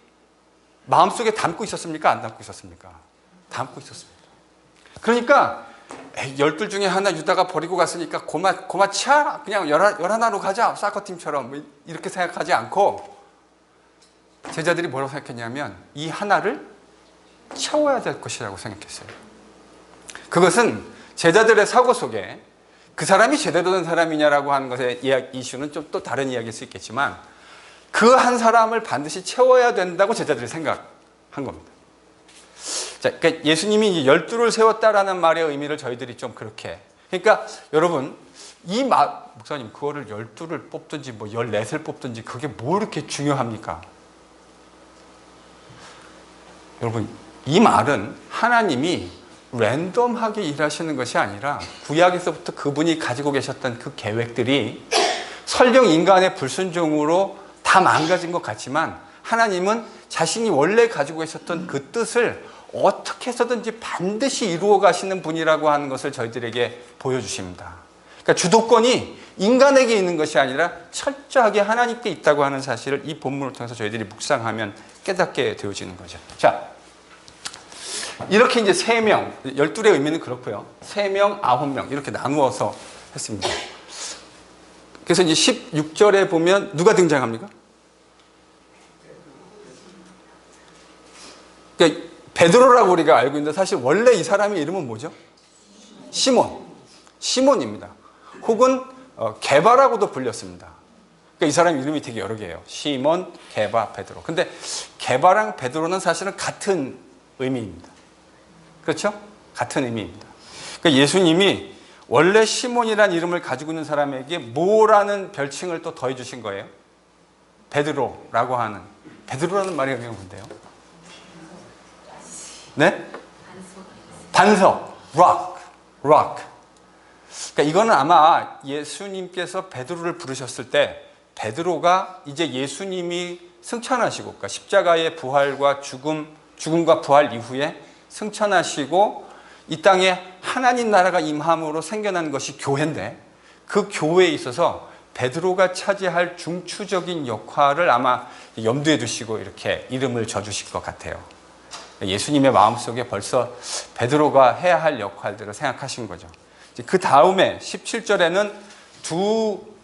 마음속에 담고 있었습니까? 안 담고 있었습니까? 담고 있었습니다. 그러니까 12 중에 하나 유다가 버리고 갔으니까 고마 치아 그냥 11로 가자. 사커팀처럼 뭐 이렇게 생각하지 않고 제자들이 뭐라고 생각했냐면 이 하나를 채워야 될 것이라고 생각했어요. 그것은 제자들의 사고 속에 그 사람이 제대로 된 사람이냐라고 하는 것의 이슈는 좀 또 다른 이야기일 수 있겠지만 그 한 사람을 반드시 채워야 된다고 제자들이 생각한 겁니다. 자, 그러니까 예수님이 12를 세웠다라는 말의 의미를 저희들이 좀 그렇게. 그러니까 여러분, 목사님, 그거를 12를 뽑든지 뭐 14을 뽑든지 그게 뭐 이렇게 중요합니까? 여러분, 이 말은 하나님이 랜덤하게 일하시는 것이 아니라 구약에서부터 그분이 가지고 계셨던 그 계획들이 설령 인간의 불순종으로 다 망가진 것 같지만 하나님은 자신이 원래 가지고 계셨던 그 뜻을 어떻게 해서든지 반드시 이루어 가시는 분이라고 하는 것을 저희들에게 보여주십니다. 그러니까 주도권이 인간에게 있는 것이 아니라 철저하게 하나님께 있다고 하는 사실을 이 본문을 통해서 저희들이 묵상하면 깨닫게 되어지는 거죠. 자, 이렇게 이제 3명, 12의 의미는 그렇고요. 3명, 9명 이렇게 나누어서 했습니다. 그래서 이제 16절에 보면 누가 등장합니까? 그러니까 베드로라고 우리가 알고 있는데 사실 원래 이 사람의 이름은 뭐죠? 시몬입니다. 혹은 게바라고도 불렸습니다. 그러니까 이 사람 이름이 되게 여러 개예요. 시몬, 게바, 베드로. 근데 게바랑 베드로는 사실은 같은 의미입니다. 그렇죠? 같은 의미입니다. 그러니까 예수님이 원래 시몬이라는 이름을 가지고 있는 사람에게 뭐라는 별칭을 또 더해 주신 거예요? 베드로라고 하는. 베드로라는 말이 그냥 뭔데요? 네? 반석. rock. 그러니까 이거는 아마 예수님께서 베드로를 부르셨을 때 베드로가 이제 예수님이 승천하시고 그러니까 십자가의 부활과 죽음과 부활 이후에 승천하시고 이 땅에 하나님 나라가 임함으로 생겨난 것이 교회인데 그 교회에 있어서 베드로가 차지할 중추적인 역할을 아마 염두에 두시고 이렇게 이름을 져주실 것 같아요. 예수님의 마음속에 벌써 베드로가 해야 할 역할들을 생각하신 거죠. 그 다음에 17절에는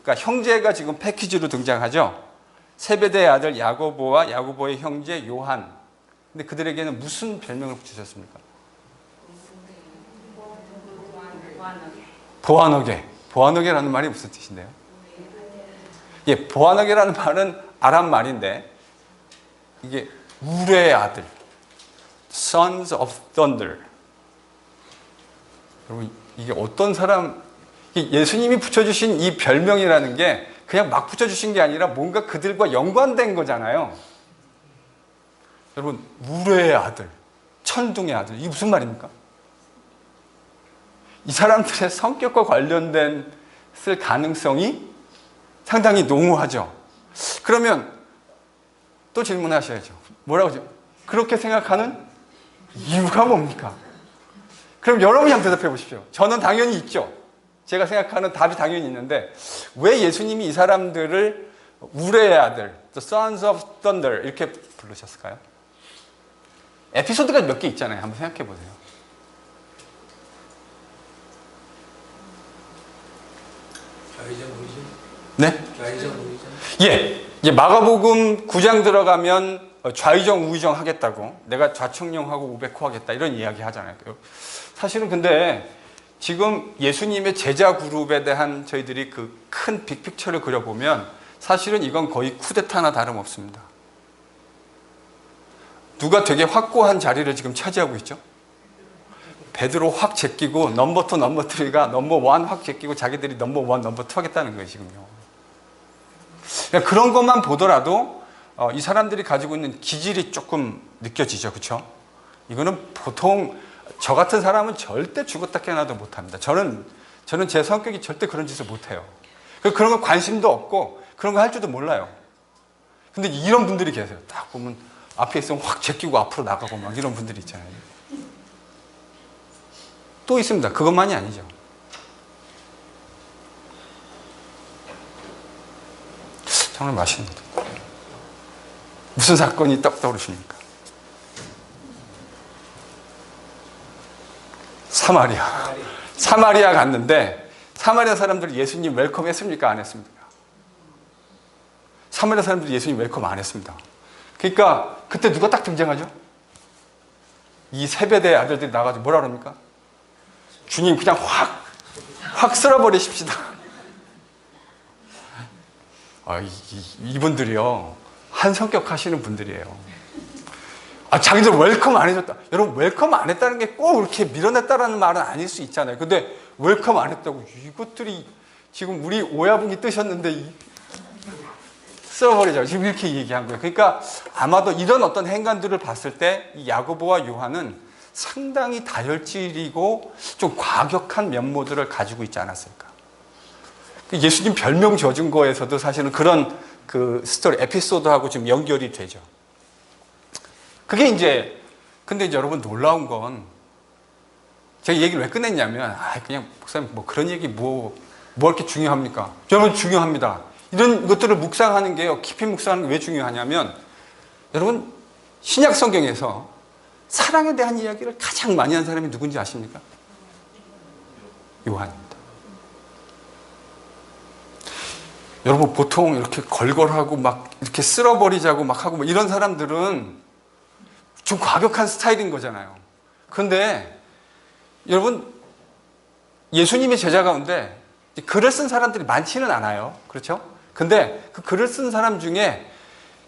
그러니까 형제가 지금 패키지로 등장하죠. 세베대의 아들 야고보와 야고보의 형제 요한. 근데 그들에게는 무슨 별명을 붙이셨습니까? 보아너게라는 말이 무슨 뜻인데요? 예, 보아너게라는 말은 아람 말인데 이게 우레의 아들, Sons of Thunder. 여러분 이게 어떤 사람? 예수님이 붙여주신 이 별명이라는 게 그냥 막 붙여주신 게 아니라 뭔가 그들과 연관된 거잖아요. 여러분 우레의 아들, 천둥의 아들, 이게 무슨 말입니까? 이 사람들의 성격과 관련된 쓸 가능성이 상당히 농후하죠. 그러면 또 질문하셔야죠. 뭐라고 그렇게 생각하는 이유가 뭡니까? 그럼 여러분이 한번 대답해 보십시오. 저는 당연히 있죠. 제가 생각하는 답이 당연히 있는데 왜 예수님이 이 사람들을 우레의 아들, The Sons of Thunder 이렇게 부르셨을까요? 에피소드가 몇 개 있잖아요. 한번 생각해 보세요. 네? 예. 마가복음 9장 들어가면 좌의정 우의정 하겠다고, 내가 좌청룡하고 우백호 하겠다 이런 이야기 하잖아요. 사실은 근데 지금 예수님의 제자 그룹에 대한 저희들이 그 큰 빅픽처를 그려보면 사실은 이건 거의 쿠데타나 다름없습니다. 누가 되게 확고한 자리를 지금 차지하고 있죠? 베드로 확 제끼고 넘버 2, 넘버 3가 넘버 1 확 제끼고 자기들이 넘버 1, 넘버 2 하겠다는 거예요, 지금요. 그러니까 그런 것만 보더라도 이 사람들이 가지고 있는 기질이 조금 느껴지죠, 그렇죠? 이거는 보통 저 같은 사람은 절대 죽었다 깨어나도 못합니다. 저는 제 성격이 절대 그런 짓을 못해요. 그런 거 관심도 없고 그런 거 할 줄도 몰라요. 근데 이런 분들이 계세요. 딱 보면 앞에 있으면 확 제끼고 앞으로 나가고 막 이런 분들이 있잖아요. 또 있습니다. 그것만이 아니죠. 정말 맛있습니다. 무슨 사건이 딱 떠오르십니까? 사마리아 갔는데 사마리아 사람들 예수님 웰컴 했습니까? 안 했습니까? 사마리아 사람들이 예수님 웰컴 안 했습니다. 그러니까 그때 누가 딱 등장하죠? 이 세베대 아들들이 나가지고 뭐라 그럽니까? 주님 그냥 확 쓸어버리십시다. 이분들이요 한 성격 하시는 분들이에요. 자기들 웰컴 안 해줬다. 여러분 웰컴 안 했다는 게 꼭 이렇게 밀어냈다라는 말은 아닐 수 있잖아요. 근데 웰컴 안 했다고 이것들이 지금 우리 오야붕이 뜨셨는데 쓸어버리자고 지금 이렇게 얘기한 거예요. 그러니까 아마도 이런 어떤 행간들을 봤을 때 이 야고보와 요한은 상당히 다혈질이고 좀 과격한 면모들을 가지고 있지 않았을까. 예수님 별명 지어준 거에서도 사실은 그런 그 스토리 에피소드하고 좀 연결이 되죠. 그게 근데 이제 여러분 놀라운 건 제가 얘기를 왜 끝냈냐면 그냥 목사님 뭐 그런 얘기 뭐 이렇게 중요합니까? 여러분 중요합니다. 이런 것들을 묵상하는 게요, 깊이 묵상하는 게 왜 중요하냐면 여러분 신약 성경에서 사랑에 대한 이야기를 가장 많이 한 사람이 누군지 아십니까? 요한입니다. 여러분 보통 이렇게 걸걸하고 막 이렇게 쓸어버리자고 막 하고 뭐 이런 사람들은 좀 과격한 스타일인 거잖아요. 그런데 여러분 예수님의 제자 가운데 글을 쓴 사람들이 많지는 않아요. 그렇죠? 근데 그 글을 쓴 사람 중에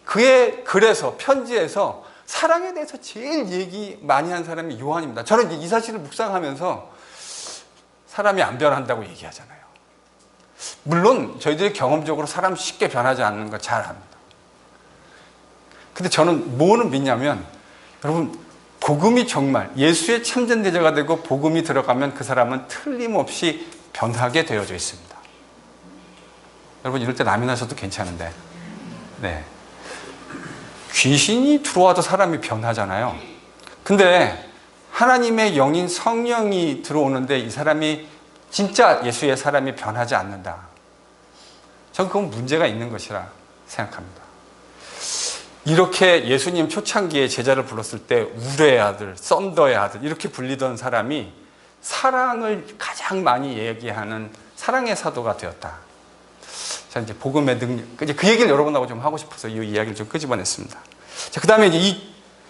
그의 글에서 편지에서 사랑에 대해서 제일 얘기 많이 한 사람이 요한입니다. 저는 이 사실을 묵상하면서 사람이 안 변한다고 얘기하잖아요. 물론 저희들이 경험적으로 사람 쉽게 변하지 않는 거 잘 압니다. 근데 저는 뭐는 믿냐면 여러분 복음이 정말 예수의 참된 대자가 되고 복음이 들어가면 그 사람은 틀림없이 변하게 되어져 있습니다. 여러분 이럴 때 남이 나셔도 괜찮은데 네. 귀신이 들어와도 사람이 변하잖아요. 근데 하나님의 영인 성령이 들어오는데 이 사람이 진짜 예수의 사람이 변하지 않는다. 저는 그건 문제가 있는 것이라 생각합니다. 이렇게 예수님 초창기에 제자를 불렀을 때 울의 아들, 썬더의 아들 이렇게 불리던 사람이 사랑을 가장 많이 얘기하는 사랑의 사도가 되었다. 자, 이제 복음의 능력, 이제 그 얘기를 여러분하고 좀 하고 싶어서 이 이야기를 좀 끄집어냈습니다. 자, 그 다음에 이제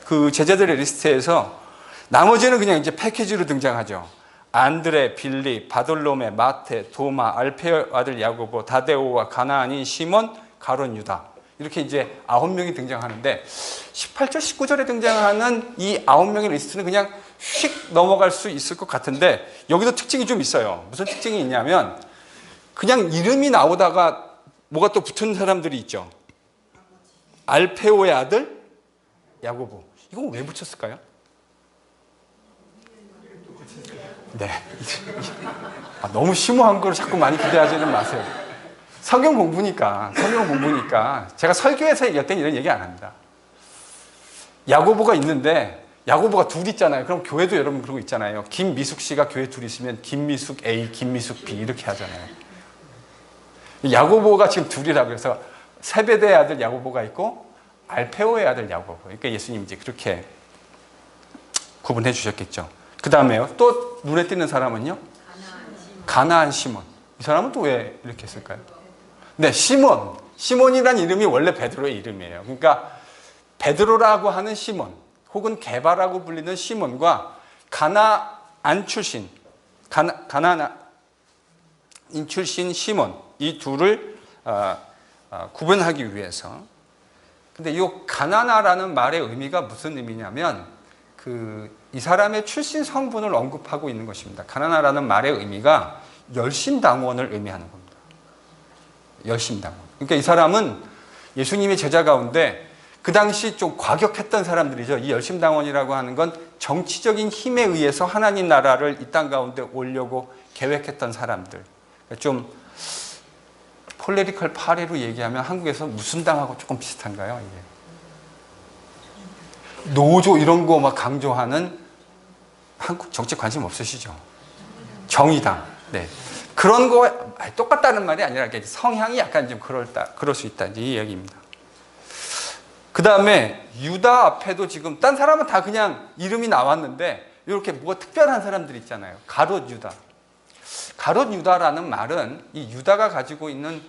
그 제자들의 리스트에서 나머지는 그냥 이제 패키지로 등장하죠. 안드레, 빌립, 바돌로메, 마테, 도마, 알페의 아들 야고보, 다데오와 가나안인 시몬, 가룟 유다. 이렇게 이제 9명이 등장하는데 18절, 19절에 등장하는 이 9명의 리스트는 그냥 휙 넘어갈 수 있을 것 같은데 여기도 특징이 좀 있어요. 무슨 특징이 있냐면 그냥 이름이 나오다가 뭐가 또 붙은 사람들이 있죠. 알페오의 아들 야고보. 이건 왜 붙였을까요? 네. 너무 심오한 걸 자꾸 많이 기대하지는 마세요. 성경 공부니까 제가 설교에서 얘기할 땐 이런 얘기 안 합니다. 야고보가 있는데 야고보가 둘 있잖아요. 그럼 교회도 여러분 그런 거 있잖아요. 김미숙 씨가 교회 둘 있으면 김미숙 A, 김미숙 B 이렇게 하잖아요. 야고보가 지금 둘이라 그래서 세베대의 아들 야고보가 있고 알페오의 아들 야고보. 그러니까 예수님 이제 그렇게 구분해 주셨겠죠. 그 다음에요. 또 눈에 띄는 사람은요? 가나안 시몬. 이 사람은 또 왜 이렇게 했을까요? 네, 시몬이란 이름이 원래 베드로의 이름이에요. 그러니까 베드로라고 하는 시몬 혹은 게바라고 불리는 시몬과 가나안 출신 가나안 출신 시몬 이 둘을 구분하기 위해서. 근데 이 가나나라는 말의 의미가 무슨 의미냐면 이 사람의 출신 성분을 언급하고 있는 것입니다. 가나나라는 말의 의미가 열심당원을 의미하는 겁니다. 열심당원. 그러니까 이 사람은 예수님의 제자 가운데 그 당시 좀 과격했던 사람들이죠. 이 열심당원이라고 하는 건 정치적인 힘에 의해서 하나님 나라를 이 땅 가운데 오려고 계획했던 사람들. 좀 폴리티컬 파리로 얘기하면 한국에서 무슨 당하고 조금 비슷한가요? 이게 노조 이런 거 막 강조하는 한국 정치 관심 없으시죠? 정의당. 네. 그런 거 똑같다는 말이 아니라 성향이 약간 좀 그럴 수 있다 이 얘기입니다. 그 다음에 유다 앞에도 지금 딴 사람은 다 그냥 이름이 나왔는데 이렇게 뭐가 특별한 사람들 있잖아요. 가롯 유다. 가롯 유다라는 말은 이 유다가 가지고 있는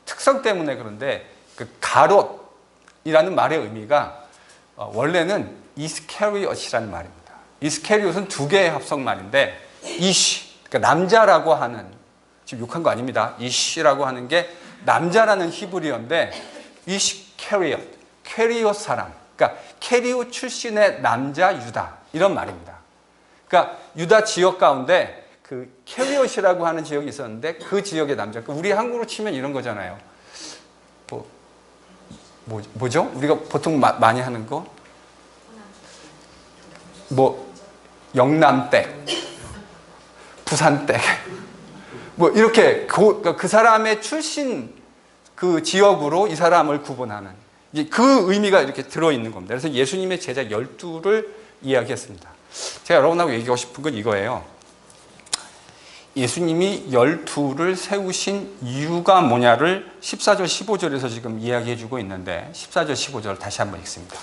특성 때문에 그런데 그 가롯이라는 말의 의미가 원래는 이스케리엇이라는 말입니다. 이스케리엇은 두 개의 합성 말인데 이시, 그러니까 남자라고 하는, 지금 욕한 거 아닙니다. 이시라고 하는 게 남자라는 히브리어인데 이시케리엇, 캐리옷 사람, 그러니까 캐리옷 출신의 남자 유다 이런 말입니다. 그러니까 유다 지역 가운데 그 캐리옷이라고 하는 지역이 있었는데 그 지역의 남자, 우리 한국으로 치면 이런 거잖아요. 뭐죠? 우리가 보통 많이 하는 거? 영남댁, 부산댁, 이렇게 그 사람의 출신 그 지역으로 이 사람을 구분하는 그 의미가 이렇게 들어있는 겁니다. 그래서 예수님의 제자 12를 이야기했습니다. 제가 여러분하고 얘기하고 싶은 건 이거예요. 예수님이 12를 세우신 이유가 뭐냐를 14절 15절에서 지금 이야기해주고 있는데 14절 15절 다시 한번 읽습니다.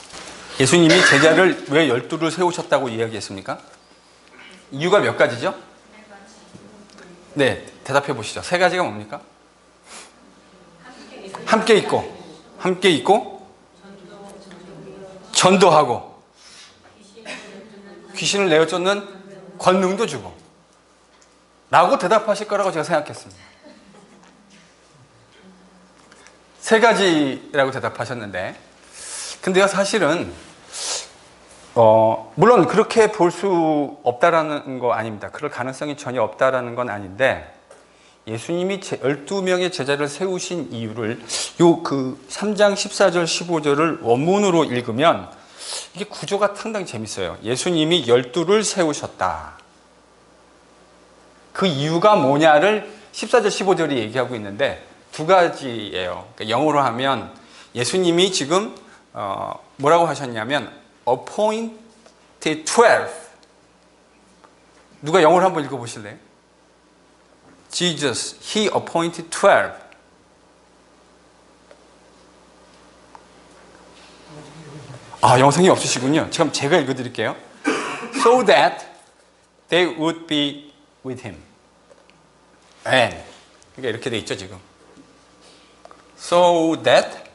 예수님이 제자를 왜 12를 세우셨다고 이야기했습니까? 이유가 몇 가지죠? 네, 대답해 보시죠. 세 가지가 뭡니까? 함께 있고 전도하고 귀신을 내어 쫓는 권능도 주고 라고 대답하실 거라고 제가 생각했습니다. 세 가지라고 대답하셨는데 근데요 사실은 물론 그렇게 볼 수 없다라는 거 아닙니다. 그럴 가능성이 전혀 없다라는 건 아닌데 예수님이 12명의 제자를 세우신 이유를 그 3장 14절 15절을 원문으로 읽으면 이게 구조가 상당히 재밌어요. 예수님이 12를 세우셨다. 그 이유가 뭐냐를 14절 15절이 얘기하고 있는데 두 가지예요. 그러니까 영어로 하면 예수님이 지금 뭐라고 하셨냐면 appointed 12. 누가 영어로 한번 읽어보실래요? Jesus, He appointed 12. 영성이 없으시군요. 그럼 제가 읽어드릴게요. So that they would be with Him. And 그러니까 이렇게 돼 있죠 지금. So that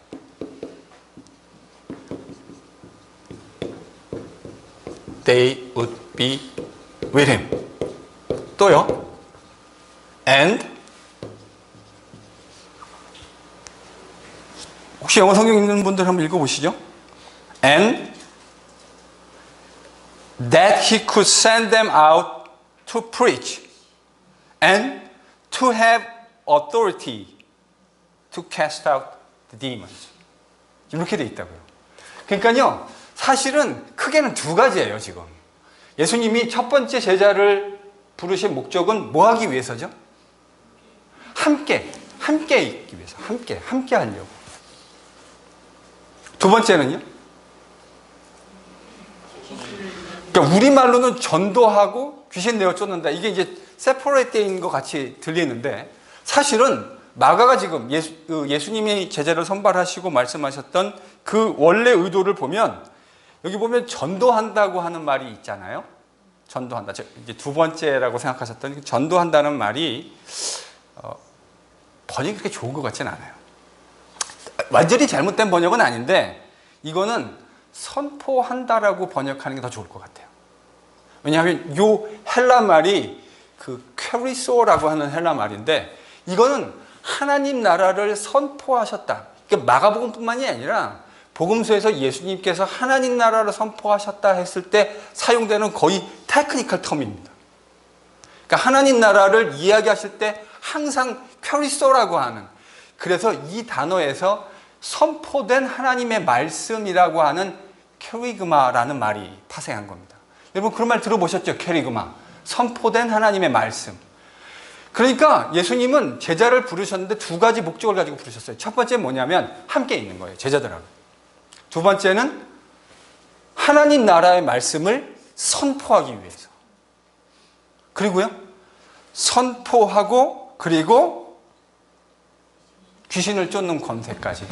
they would be with Him. 또요. And 혹시 영어 성경 읽는 분들 한번 읽어보시죠. And that He could send them out to preach and to have authority to cast out the demons. 이렇게 돼 있다고요. 그러니까요, 사실은 크게는 두 가지예요, 지금. 예수님이 첫 번째 제자를 부르신 목적은 뭐 하기 위해서죠? 함께 있기 위해서. 함께 하려고. 두 번째는요? 그러니까 우리말로는 전도하고 귀신 내어 쫓는다. 이게 이제 세퍼레이트인 것 같이 들리는데 사실은 마가가 지금 예수님이 제자를 선발하시고 말씀하셨던 그 원래 의도를 보면 여기 보면 전도한다고 하는 말이 있잖아요. 전도한다. 이제 두 번째라고 생각하셨던 전도한다는 말이 번역이 그렇게 좋은 것 같지는 않아요. 완전히 잘못된 번역은 아닌데 이거는 선포한다라고 번역하는 게 더 좋을 것 같아요. 왜냐하면 요 헬라 말이 그 캐리소라고 하는 헬라 말인데 이거는 하나님 나라를 선포하셨다. 그러니까 마가복음뿐만이 아니라 복음서에서 예수님께서 하나님 나라를 선포하셨다 했을 때 사용되는 거의 테크니컬 텀입니다. 그러니까 하나님 나라를 이야기하실 때 항상 캐리소라고 하는, 그래서 이 단어에서 선포된 하나님의 말씀이라고 하는 캐리그마라는 말이 파생한 겁니다. 여러분 그런 말 들어보셨죠? 캐리그마, 선포된 하나님의 말씀. 그러니까 예수님은 제자를 부르셨는데 두 가지 목적을 가지고 부르셨어요. 첫 번째는 뭐냐면 함께 있는 거예요, 제자들하고. 두 번째는 하나님 나라의 말씀을 선포하기 위해서. 그리고요, 선포하고 그리고 귀신을 쫓는 권세까지.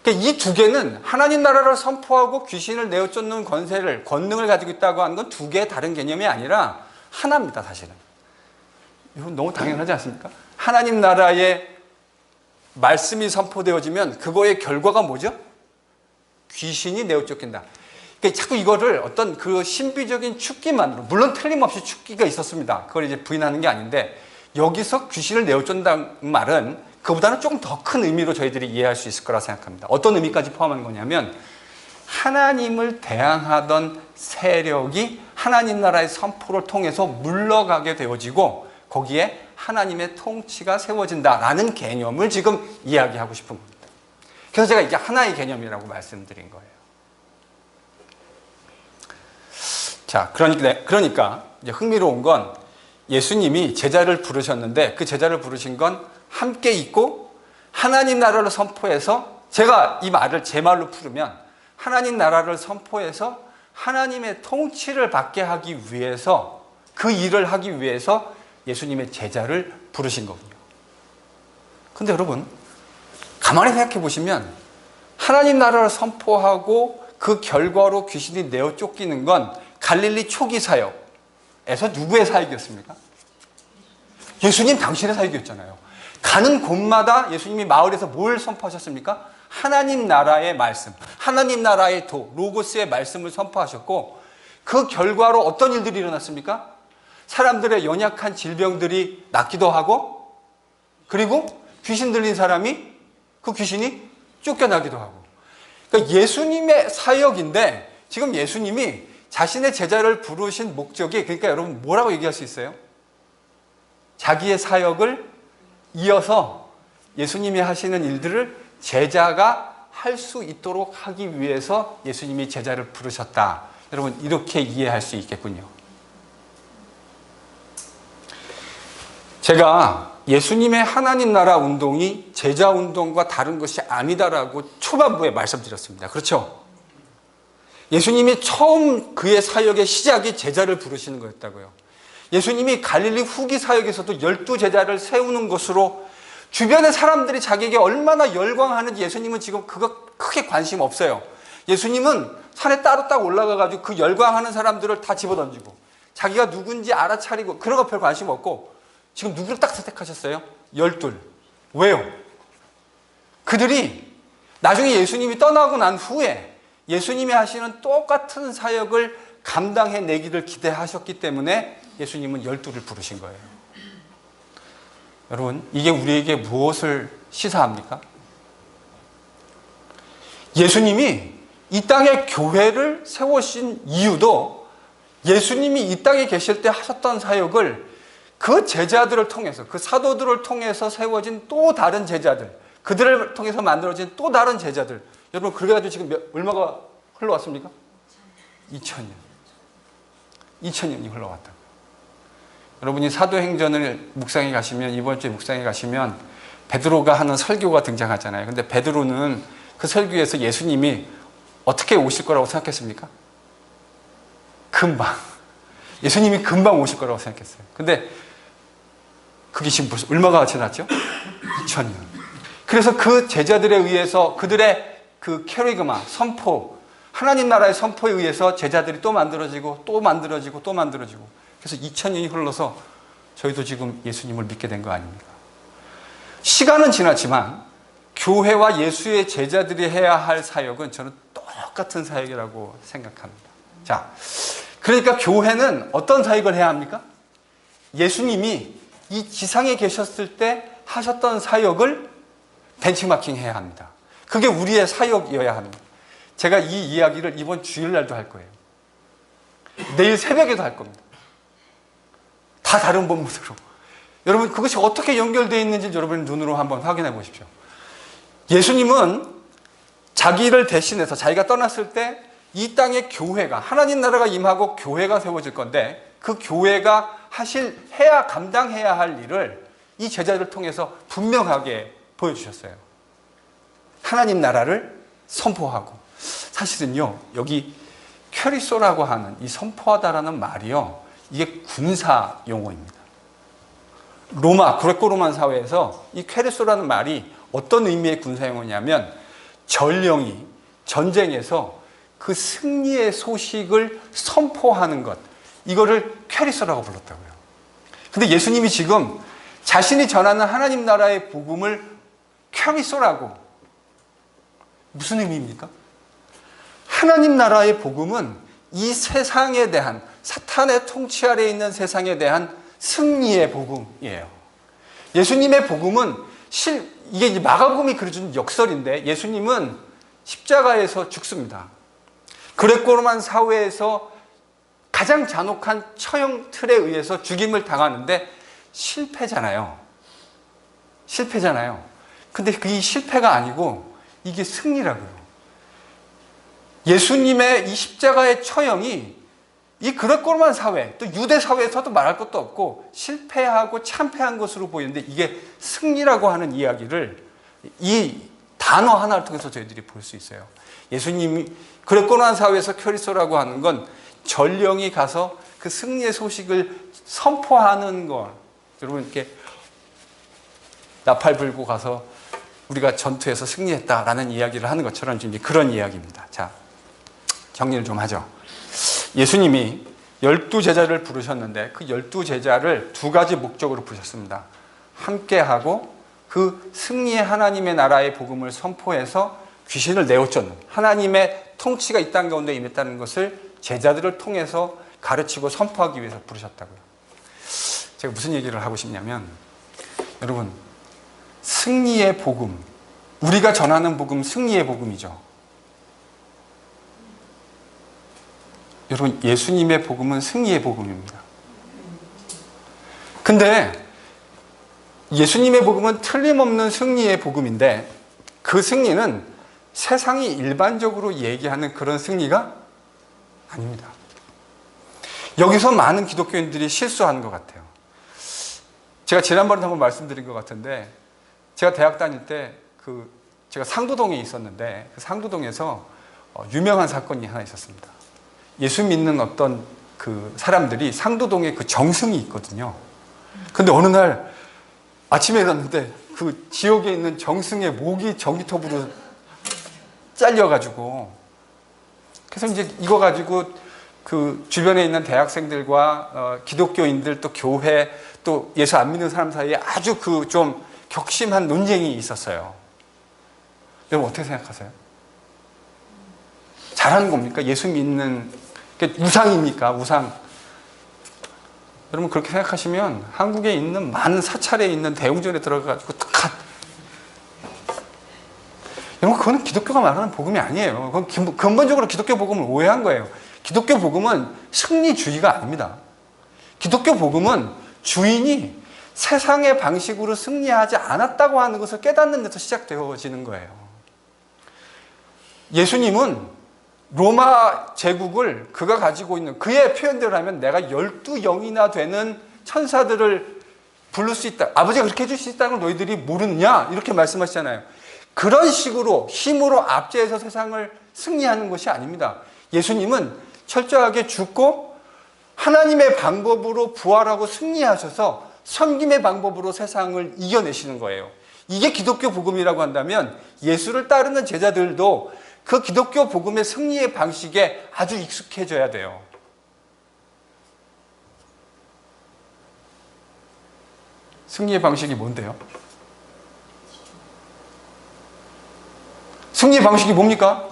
그러니까 이 두 개는 하나님 나라를 선포하고 귀신을 내어 쫓는 권능을 가지고 있다고 하는 건 두 개의 다른 개념이 아니라 하나입니다, 사실은. 이건 너무 당연하지 않습니까? 하나님 나라의 말씀이 선포되어지면 그거의 결과가 뭐죠? 귀신이 내어 쫓긴다. 그러니까 자꾸 이거를 어떤 그 신비적인 축기만으로, 물론 틀림없이 축기가 있었습니다. 그걸 이제 부인하는 게 아닌데, 여기서 귀신을 내어 쫓는다는 말은 그보다는 조금 더 큰 의미로 저희들이 이해할 수 있을 거라 생각합니다. 어떤 의미까지 포함하는 거냐면, 하나님을 대항하던 세력이 하나님 나라의 선포를 통해서 물러가게 되어지고 거기에 하나님의 통치가 세워진다라는 개념을 지금 이야기하고 싶은 겁니다. 그래서 제가 이게 하나의 개념이라고 말씀드린 거예요. 자, 그러니까 이제 흥미로운 건 예수님이 제자를 부르셨는데 그 제자를 부르신 건 함께 있고 하나님 나라를 선포해서, 제가 이 말을 제 말로 풀으면 하나님 나라를 선포해서 하나님의 통치를 받게 하기 위해서, 그 일을 하기 위해서 예수님의 제자를 부르신 거군요. 근데 여러분 가만히 생각해 보시면 하나님 나라를 선포하고 그 결과로 귀신이 내어 쫓기는 건 갈릴리 초기 사역에서 누구의 사역이었습니까? 예수님 당신의 사역이었잖아요. 가는 곳마다 예수님이 마을에서 뭘 선포하셨습니까? 하나님 나라의 말씀, 하나님 나라의 로고스의 말씀을 선포하셨고, 그 결과로 어떤 일들이 일어났습니까? 사람들의 연약한 질병들이 낫기도 하고, 그리고 귀신 들린 사람이 그 귀신이 쫓겨나기도 하고. 그러니까 예수님의 사역인데, 지금 예수님이 자신의 제자를 부르신 목적이, 그러니까 여러분 뭐라고 얘기할 수 있어요? 자기의 사역을 이어서 예수님이 하시는 일들을 제자가 할 수 있도록 하기 위해서 예수님이 제자를 부르셨다. 여러분 이렇게 이해할 수 있겠군요. 제가 예수님의 하나님 나라 운동이 제자 운동과 다른 것이 아니다라고 초반부에 말씀드렸습니다. 그렇죠? 예수님이 처음 그의 사역의 시작이 제자를 부르시는 거였다고요. 예수님이 갈릴리 후기 사역에서도 12제자를 세우는 것으로 주변의 사람들이 자기에게 얼마나 열광하는지 예수님은 지금 그거 크게 관심 없어요. 예수님은 산에 따로 딱 올라가가지고 그 열광하는 사람들을 다 집어던지고 자기가 누군지 알아차리고 그런 거 별 관심 없고, 지금 누구를 딱 선택하셨어요? 12. 왜요? 그들이 나중에 예수님이 떠나고 난 후에 예수님이 하시는 똑같은 사역을 감당해내기를 기대하셨기 때문에 예수님은 12를 부르신 거예요. 여러분, 이게 우리에게 무엇을 시사합니까? 예수님이 이 땅에 교회를 세우신 이유도 예수님이 이 땅에 계실 때 하셨던 사역을 그 제자들을 통해서, 그 사도들을 통해서 세워진 또 다른 제자들, 그들을 통해서 만들어진 또 다른 제자들. 여러분, 그래가지고 지금 얼마가 흘러왔습니까? 2000년. 2000년이 흘러왔다. 여러분이 사도행전을 묵상해 가시면, 이번 주에 묵상해 가시면 베드로가 하는 설교가 등장하잖아요. 근데 베드로는 그 설교에서 예수님이 어떻게 오실 거라고 생각했습니까? 금방. 예수님이 금방 오실 거라고 생각했어요. 근데 그게 지금 벌써 얼마가 지났죠? 2000년. 그래서 그 제자들에 의해서 그들의 그 캐리그마, 선포, 하나님 나라의 선포에 의해서 제자들이 또 만들어지고 또 만들어지고 또 만들어지고, 그래서 2000년이 흘러서 저희도 지금 예수님을 믿게 된 거 아닙니까? 시간은 지났지만 교회와 예수의 제자들이 해야 할 사역은 저는 똑같은 사역이라고 생각합니다. 자, 그러니까 교회는 어떤 사역을 해야 합니까? 예수님이 이 지상에 계셨을 때 하셨던 사역을 벤치마킹 해야 합니다. 그게 우리의 사역이어야 합니다. 제가 이 이야기를 이번 주일날도 할 거예요. 내일 새벽에도 할 겁니다. 다 다른 본문으로. 여러분, 그것이 어떻게 연결되어 있는지 여러분 눈으로 한번 확인해 보십시오. 예수님은 자기를 대신해서 자기가 떠났을 때 이 땅의 교회가, 하나님 나라가 임하고 교회가 세워질 건데 그 교회가 감당해야 할 일을 이 제자를 통해서 분명하게 보여주셨어요. 하나님 나라를 선포하고. 사실은요, 여기 큐리소라고 하는 이 선포하다라는 말이요, 이게 군사 용어입니다. 그레코로만 사회에서 이 큐리소라는 말이 어떤 의미의 군사 용어냐면 전령이 전쟁에서 그 승리의 소식을 선포하는 것, 이거를 큐리소라고 불렀다고요. 근데 예수님이 지금 자신이 전하는 하나님 나라의 복음을 큐리소라고, 무슨 의미입니까? 하나님 나라의 복음은 이 세상에 대한, 사탄의 통치 아래에 있는 세상에 대한 승리의 복음이에요. 예수님의 복음은 이게 이제 마가복음이 그려준 역설인데, 예수님은 십자가에서 죽습니다. 그레코로만 사회에서 가장 잔혹한 처형 틀에 의해서 죽임을 당하는데 실패잖아요. 근데 그게 실패가 아니고 이게 승리라고요. 예수님의 이 십자가의 처형이 이 그레코로만 사회, 또 유대 사회에서도 말할 것도 없고 실패하고 참패한 것으로 보이는데, 이게 승리라고 하는 이야기를 이 단어 하나를 통해서 저희들이 볼 수 있어요. 예수님이 그레코로만 사회에서 큐리소라고 하는 건 전령이 가서 그 승리의 소식을 선포하는 것. 여러분, 이렇게 나팔 불고 가서 우리가 전투에서 승리했다라는 이야기를 하는 것처럼 지금 그런 이야기입니다. 자, 정리를 좀 하죠. 예수님이 12제자를 부르셨는데 그 12제자를 두 가지 목적으로 부르셨습니다. 함께하고 그 승리의 하나님의 나라의 복음을 선포해서 귀신을 내어쫓는 하나님의 통치가 이 땅 가운데 임했다는 것을 제자들을 통해서 가르치고 선포하기 위해서 부르셨다고요. 제가 무슨 얘기를 하고 싶냐면, 여러분, 승리의 복음, 우리가 전하는 복음, 승리의 복음이죠. 여러분, 예수님의 복음은 승리의 복음입니다. 근데 예수님의 복음은 틀림없는 승리의 복음인데, 그 승리는 세상이 일반적으로 얘기하는 그런 승리가 아닙니다. 여기서 많은 기독교인들이 실수하는 것 같아요. 제가 지난번에 한번 말씀드린 것 같은데, 제가 대학 다닐 때 제가 상도동에 있었는데 그 상도동에서 유명한 사건이 하나 있었습니다. 예수 믿는 어떤 그 사람들이 상도동에 그 정승이 있거든요. 근데 어느 날 아침에 일어났는데 그 지역에 있는 정승의 목이 전기톱으로 잘려가지고, 그래서 이제 이거 가지고 그 주변에 있는 대학생들과 기독교인들, 또 교회, 또 예수 안 믿는 사람 사이에 아주 그 좀 격심한 논쟁이 있었어요. 여러분, 어떻게 생각하세요? 잘하는 겁니까? 예수 믿는 우상입니까? 우상. 여러분, 그렇게 생각하시면 한국에 있는 많은 사찰에 있는 대웅전에 들어가가지고 여러분, 그거는 기독교가 말하는 복음이 아니에요. 그건 근본적으로 기독교 복음을 오해한 거예요. 기독교 복음은 승리주의가 아닙니다. 기독교 복음은 주인이 세상의 방식으로 승리하지 않았다고 하는 것을 깨닫는 데서 시작되어지는 거예요. 예수님은 로마 제국을 그가 가지고 있는, 그의 표현대로 하면 내가 12영이나 되는 천사들을 부를 수 있다, 아버지가 그렇게 해줄 수 있다는 걸 너희들이 모르느냐, 이렇게 말씀하시잖아요. 그런 식으로 힘으로 압제해서 세상을 승리하는 것이 아닙니다. 예수님은 철저하게 죽고 하나님의 방법으로 부활하고 승리하셔서 섬김의 방법으로 세상을 이겨내시는 거예요. 이게 기독교 복음이라고 한다면 예수를 따르는 제자들도 그 기독교 복음의 승리의 방식에 아주 익숙해져야 돼요. 승리의 방식이 뭔데요? 승리의 방식이 뭡니까?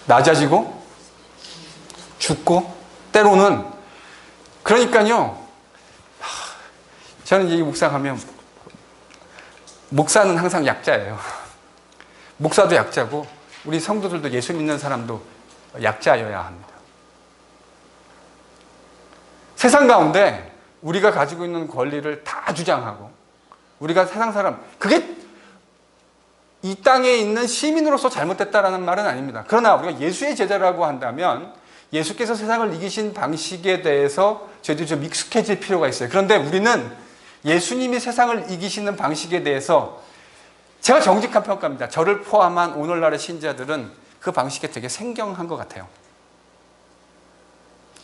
낮아지고 죽고 때로는 그러니까요. 저는 이 묵상하면 목사는 항상 약자예요. 목사도 약자고 우리 성도들도 예수 믿는 사람도 약자여야 합니다. 세상 가운데 우리가 가지고 있는 권리를 다 주장하고 우리가 세상 사람, 그게 이 땅에 있는 시민으로서 잘못됐다라는 말은 아닙니다. 그러나 우리가 예수의 제자라고 한다면 예수께서 세상을 이기신 방식에 대해서 저희들이 좀 익숙해질 필요가 있어요. 그런데 우리는 예수님이 세상을 이기시는 방식에 대해서 제가 정직한 평가입니다. 저를 포함한 오늘날의 신자들은 그 방식에 되게 생경한 것 같아요.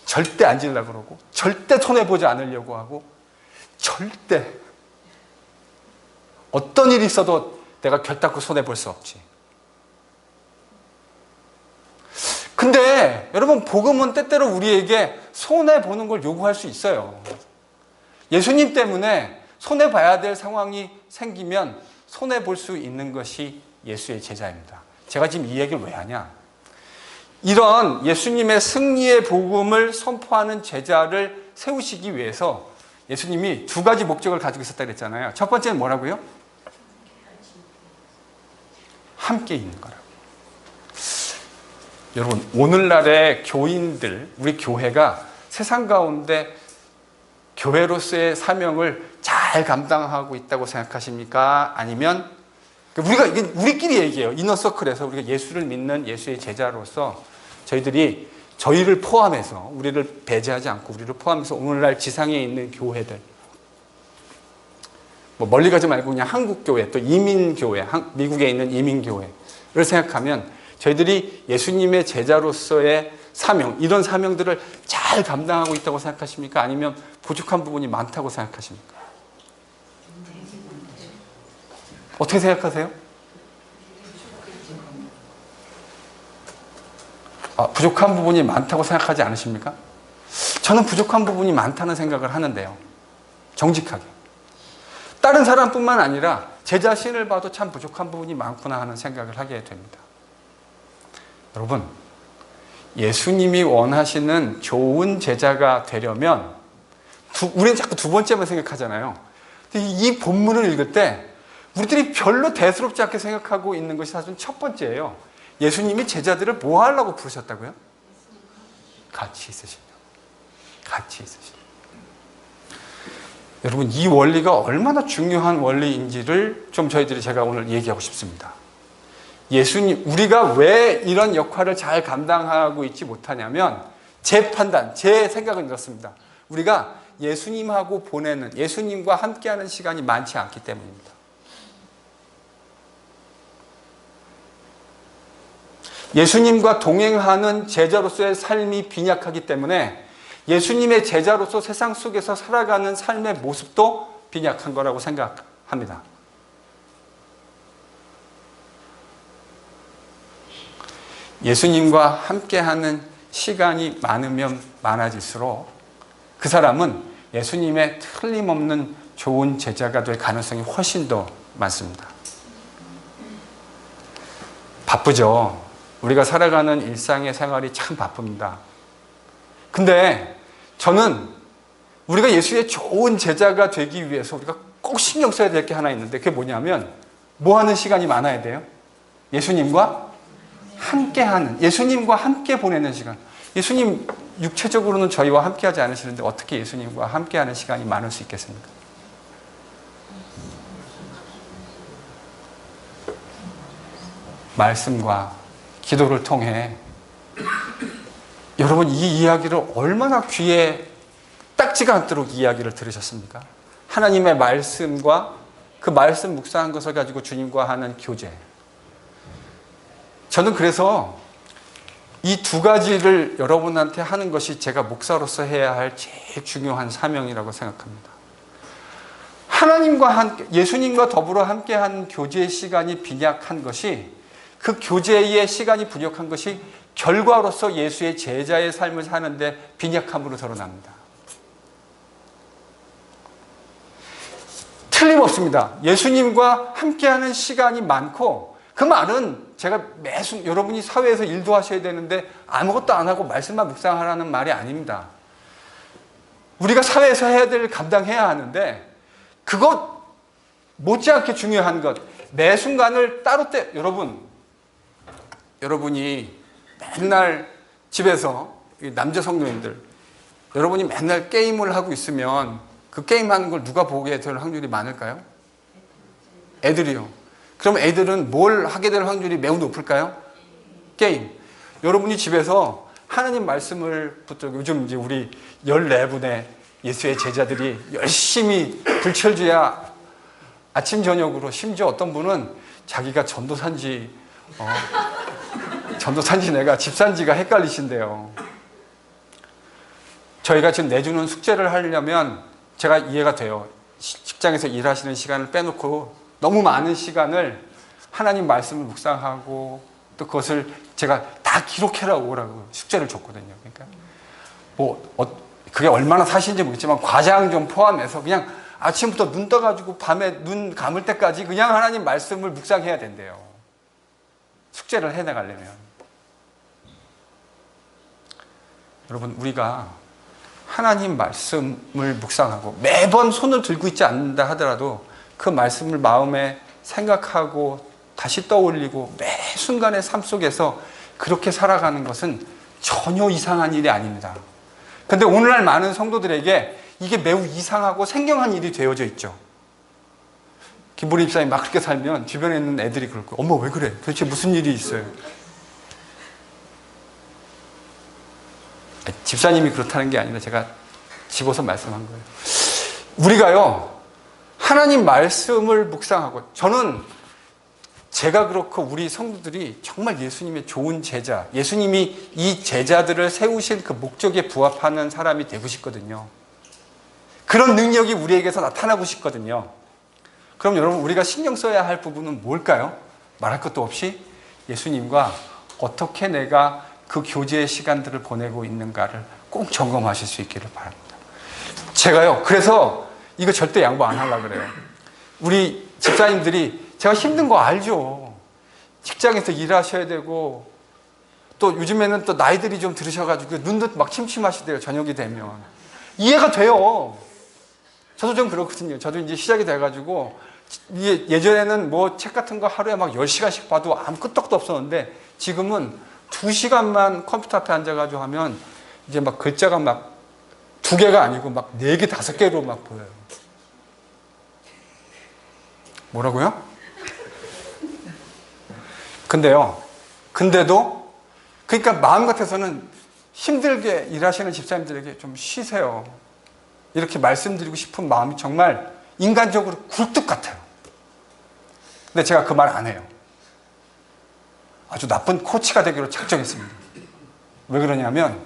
절대 안 질려고 그러고 절대 손해보지 않으려고 하고 절대 어떤 일이 있어도 내가 결단코 손해볼 수 없지. 근데 여러분 복음은 때때로 우리에게 손해보는 걸 요구할 수 있어요. 예수님 때문에 손해봐야 될 상황이 생기면 손해볼 수 있는 것이 예수의 제자입니다. 제가 지금 이 얘기를 왜 하냐? 이런 예수님의 승리의 복음을 선포하는 제자를 세우시기 위해서 예수님이 두 가지 목적을 가지고 있었다고 했잖아요. 첫 번째는 뭐라고요? 함께 있는 거라고. 여러분, 오늘날의 교인들, 우리 교회가 세상 가운데 교회로서의 사명을 잘 감당하고 있다고 생각하십니까? 아니면 우리가 이게 우리끼리 얘기해요. 이너서클에서 우리가 예수를 믿는 예수의 제자로서 저희를 포함해서 우리를 배제하지 않고 우리를 포함해서 오늘날 지상에 있는 교회들, 뭐 멀리 가지 말고 그냥 한국 교회, 또 이민 교회, 미국에 있는 이민 교회를 생각하면 저희들이 예수님의 제자로서의 사명, 이런 사명들을 잘 감당하고 있다고 생각하십니까? 아니면 부족한 부분이 많다고 생각하십니까? 어떻게 생각하세요? 부족한 부분이 많다고 생각하지 않으십니까? 저는 부족한 부분이 많다는 생각을 하는데요. 정직하게. 다른 사람뿐만 아니라 제 자신을 봐도 참 부족한 부분이 많구나 하는 생각을 하게 됩니다. 여러분, 예수님이 원하시는 좋은 제자가 되려면 우리는 자꾸 두 번째만 생각하잖아요. 이 본문을 읽을 때 우리들이 별로 대수롭지 않게 생각하고 있는 것이 사실 첫 번째예요. 예수님이 제자들을 뭐 하려고 부르셨다고요? 같이 있으시려. 같이 있으시려. 여러분, 이 원리가 얼마나 중요한 원리인지를 좀 제가 오늘 얘기하고 싶습니다. 예수님, 우리가 왜 이런 역할을 잘 감당하고 있지 못하냐면 제 판단, 제 생각은 이렇습니다. 우리가 예수님하고 보내는, 예수님과 함께하는 시간이 많지 않기 때문입니다. 예수님과 동행하는 제자로서의 삶이 빈약하기 때문에 예수님의 제자로서 세상 속에서 살아가는 삶의 모습도 빈약한 거라고 생각합니다. 예수님과 함께하는 시간이 많으면 많아질수록 그 사람은 예수님의 틀림없는 좋은 제자가 될 가능성이 훨씬 더 많습니다. 바쁘죠. 우리가 살아가는 일상의 생활이 참 바쁩니다. 근데 저는 우리가 예수의 좋은 제자가 되기 위해서 우리가 꼭 신경 써야 될 게 하나 있는데 그게 뭐냐면 뭐 하는 시간이 많아야 돼요? 예수님과 함께하는, 예수님과 함께 보내는 시간. 예수님 육체적으로는 저희와 함께하지 않으시는데 어떻게 예수님과 함께하는 시간이 많을 수 있겠습니까? 말씀과 기도를 통해 여러분 이 이야기를 얼마나 귀에 딱지가 않도록 이야기를 들으셨습니까? 하나님의 말씀과 그 말씀 묵상한 것을 가지고 주님과 하는 교제. 저는 그래서 이 두 가지를 여러분한테 하는 것이 제가 목사로서 해야 할 제일 중요한 사명이라고 생각합니다. 하나님과 함께, 예수님과 더불어 함께하는 교제의 시간이 빈약한 것이, 그 교제의 시간이 부족한 것이 결과로서 예수의 제자의 삶을 사는데 빈약함으로 드러납니다. 틀림없습니다. 예수님과 함께하는 시간이 많고 그 말은 제가 여러분이 사회에서 일도 하셔야 되는데 아무것도 안 하고 말씀만 묵상하라는 말이 아닙니다. 우리가 사회에서 해야 될 감당해야 하는데 그것 못지않게 중요한 것, 매 순간을 따로 여러분이 맨날 집에서 남자 성도님들, 여러분이 맨날 게임을 하고 있으면 그 게임하는 걸 누가 보게 될 확률이 많을까요? 애들이요. 그럼 애들은 뭘 하게 될 확률이 매우 높을까요? 게임. 여러분이 집에서 하나님 말씀을 붙들고, 요즘 이제 우리 14분의 예수의 제자들이 열심히 불철주야 아침 저녁으로, 심지어 어떤 분은 자기가 전도사인지 내가 집사인지가 헷갈리신대요. 저희가 지금 내주는 숙제를 하려면 제가 이해가 돼요. 직장에서 일하시는 시간을 빼놓고 너무 많은 시간을 하나님 말씀을 묵상하고 또 그것을 제가 다 기록해라 오라고 숙제를 줬거든요. 그러니까 그게 얼마나 사실인지 모르겠지만 과장 좀 포함해서 그냥 아침부터 눈 떠가지고 밤에 눈 감을 때까지 그냥 하나님 말씀을 묵상해야 된대요. 숙제를 해나가려면. 여러분, 우리가 하나님 말씀을 묵상하고 매번 손을 들고 있지 않는다 하더라도 그 말씀을 마음에 생각하고 다시 떠올리고 매 순간의 삶 속에서 그렇게 살아가는 것은 전혀 이상한 일이 아닙니다. 그런데 오늘날 많은 성도들에게 이게 매우 이상하고 생경한 일이 되어져 있죠. 김보리 집사님 막 그렇게 살면 주변에 있는 애들이 그럴 거예요. 어머, 왜 그래? 도대체 무슨 일이 있어요? 집사님이 그렇다는 게 아니라 제가 집어서 말씀한 거예요. 우리가요, 하나님 말씀을 묵상하고, 저는 제가 그렇고 우리 성도들이 정말 예수님의 좋은 제자, 예수님이 이 제자들을 세우신 그 목적에 부합하는 사람이 되고 싶거든요. 그런 능력이 우리에게서 나타나고 싶거든요. 그럼 여러분, 우리가 신경 써야 할 부분은 뭘까요? 말할 것도 없이 예수님과 어떻게 내가 그 교제의 시간들을 보내고 있는가를 꼭 점검하실 수 있기를 바랍니다. 제가요, 그래서 이거 절대 양보 안 하려고 그래요. 우리 집사님들이 제가 힘든 거 알죠. 직장에서 일하셔야 되고, 또 요즘에는 또 나이들이 좀 들으셔가지고 눈도 막 침침하시대요. 저녁이 되면. 이해가 돼요. 저도 좀 그렇거든요. 저도 이제 시작이 돼가지고, 예전에는 뭐 책 같은 거 하루에 막 10시간씩 봐도 아무 끄떡도 없었는데, 지금은 2시간만 컴퓨터 앞에 앉아가지고 하면 이제 막 글자가 막 2개가 아니고 막 4개, 5개로 막 보여요. 뭐라고요? 근데도, 그러니까 마음 같아서는 힘들게 일하시는 집사님들에게 좀 쉬세요. 이렇게 말씀드리고 싶은 마음이 정말 인간적으로 굴뚝 같아요. 근데 제가 그 말 안 해요. 아주 나쁜 코치가 되기로 작정했습니다. 왜 그러냐면,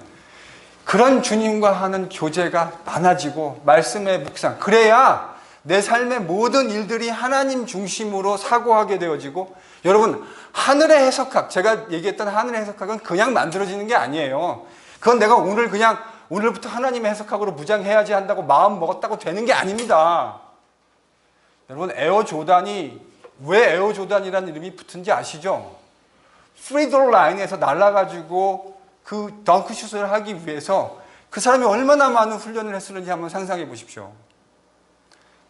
그런 주님과 하는 교제가 많아지고 말씀의 묵상, 그래야 내 삶의 모든 일들이 하나님 중심으로 사고하게 되어지고, 여러분, 하늘의 해석학, 제가 얘기했던 하늘의 해석학은 그냥 만들어지는 게 아니에요. 그건 내가 오늘부터 하나님의 해석학으로 무장해야지 한다고 마음 먹었다고 되는 게 아닙니다. 여러분, 에어조단이 왜 에어조단이라는 이름이 붙은지 아시죠? 프리드로 라인에서 날아가지고 그 덩크슛을 하기 위해서 그 사람이 얼마나 많은 훈련을 했었는지 한번 상상해 보십시오.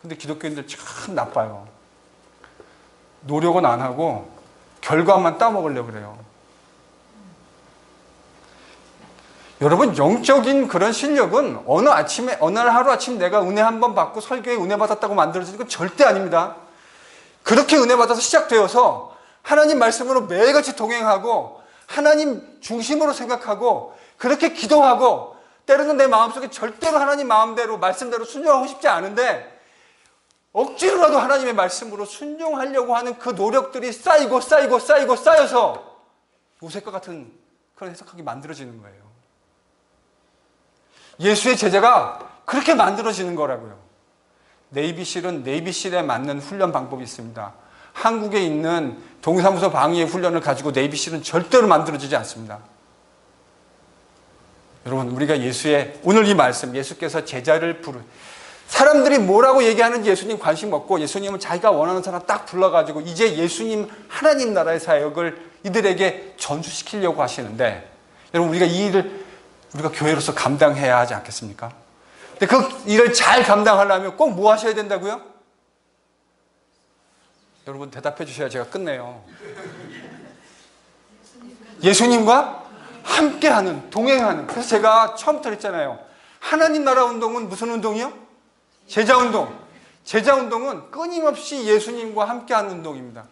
근데 기독교인들 참 나빠요. 노력은 안 하고 결과만 따먹으려고 그래요. 여러분, 영적인 그런 실력은 어느 날 하루아침 내가 은혜 한번 받고 설교에 은혜 받았다고 만들어지는 건 절대 아닙니다. 그렇게 은혜 받아서 시작되어서 하나님 말씀으로 매일같이 동행하고 하나님 중심으로 생각하고 그렇게 기도하고, 때로는 내 마음속에 절대로 하나님 마음대로 말씀대로 순종하고 싶지 않은데 억지로라도 하나님의 말씀으로 순종하려고 하는 그 노력들이 쌓여서 요셉과 같은 그런 해석하기 만들어지는 거예요. 예수의 제자가 그렇게 만들어지는 거라고요. 네이비실은 네이비실에 맞는 훈련 방법이 있습니다. 한국에 있는 동사무소 방위의 훈련을 가지고 네이비실은 절대로 만들어지지 않습니다. 여러분, 우리가 오늘 이 말씀, 예수께서 제자를 사람들이 뭐라고 얘기하는지 예수님 관심 없고 예수님은 자기가 원하는 사람 딱 불러가지고 이제 예수님 하나님 나라의 사역을 이들에게 전수시키려고 하시는데, 여러분 우리가 이 일을 우리가 교회로서 감당해야 하지 않겠습니까? 근데 그 일을 잘 감당하려면 꼭 뭐 하셔야 된다고요? 여러분 대답해 주셔야 제가 끝내요. 예수님과 함께하는, 동행하는. 그래서 제가 처음부터 했잖아요. 하나님 나라 운동은 무슨 운동이요? 제자운동. 제자운동은 끊임없이 예수님과 함께하는 운동입니다.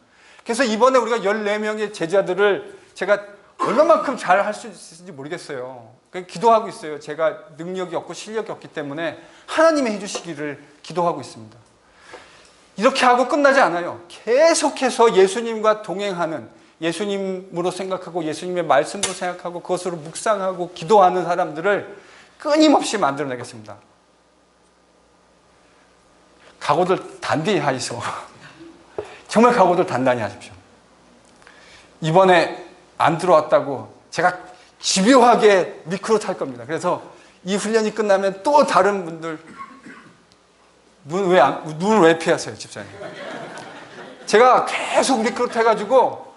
그래서 이번에 우리가 14명의 제자들을 제가 얼마만큼 잘 할 수 있을지 모르겠어요. 기도하고 있어요. 제가 능력이 없고 실력이 없기 때문에 하나님이 해주시기를 기도하고 있습니다. 이렇게 하고 끝나지 않아요. 계속해서 예수님과 동행하는, 예수님으로 생각하고 예수님의 말씀으로 생각하고 그것으로 묵상하고 기도하는 사람들을 끊임없이 만들어내겠습니다. 각오들 단단히 하시오. 정말 각오들 단단히 하십시오. 이번에 안 들어왔다고 제가 집요하게 미크로 탈 겁니다. 그래서 이 훈련이 끝나면 또 다른 분들 눈을 왜 피하세요, 집사님? 제가 계속 리크루트 해가지고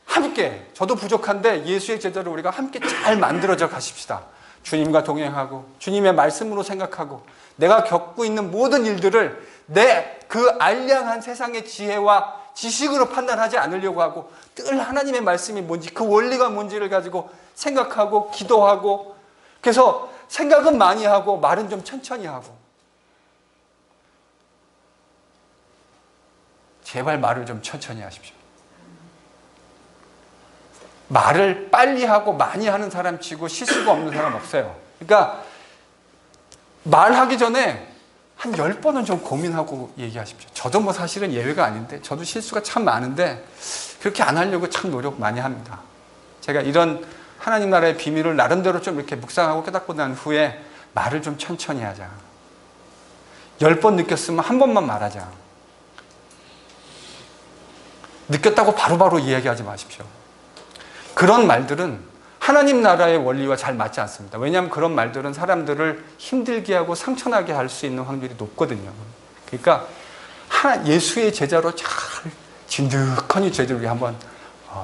함께, 저도 부족한데 예수의 제자로 우리가 함께 잘 만들어져 가십시다. 주님과 동행하고 주님의 말씀으로 생각하고 내가 겪고 있는 모든 일들을 내 그 알량한 세상의 지혜와 지식으로 판단하지 않으려고 하고 늘 하나님의 말씀이 뭔지, 그 원리가 뭔지를 가지고 생각하고 기도하고, 그래서 생각은 많이 하고 말은 좀 천천히 하고, 제발 말을 좀 천천히 하십시오. 말을 빨리 하고 많이 하는 사람 치고 실수가 없는 사람 없어요. 그러니까 말하기 전에 한 10번은 좀 고민하고 얘기하십시오. 저도 뭐 사실은 예외가 아닌데, 저도 실수가 참 많은데 그렇게 안 하려고 참 노력 많이 합니다. 제가 이런 하나님 나라의 비밀을 나름대로 좀 이렇게 묵상하고 깨닫고 난 후에 말을 좀 천천히 하자. 10번 느꼈으면 한 번만 말하자. 느꼈다고 바로바로 이야기하지 마십시오. 그런 말들은 하나님 나라의 원리와 잘 맞지 않습니다. 왜냐하면 그런 말들은 사람들을 힘들게 하고 상처나게 할 수 있는 확률이 높거든요. 그러니까 예수의 제자로 잘 진득하니 제자로 한번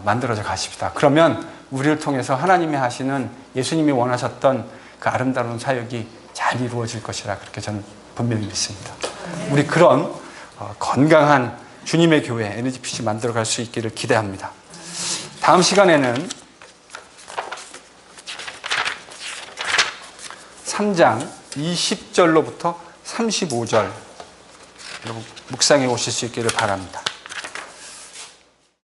만들어져 가십시다. 그러면 우리를 통해서 하나님이 하시는, 예수님이 원하셨던 그 아름다운 사역이 잘 이루어질 것이라 그렇게 저는 분명히 믿습니다. 우리 그런 건강한 주님의 교회 NGPC 만들어갈 수 있기를 기대합니다. 다음 시간에는 3장 20절로부터 35절 여러분 묵상해 오실 수 있기를 바랍니다.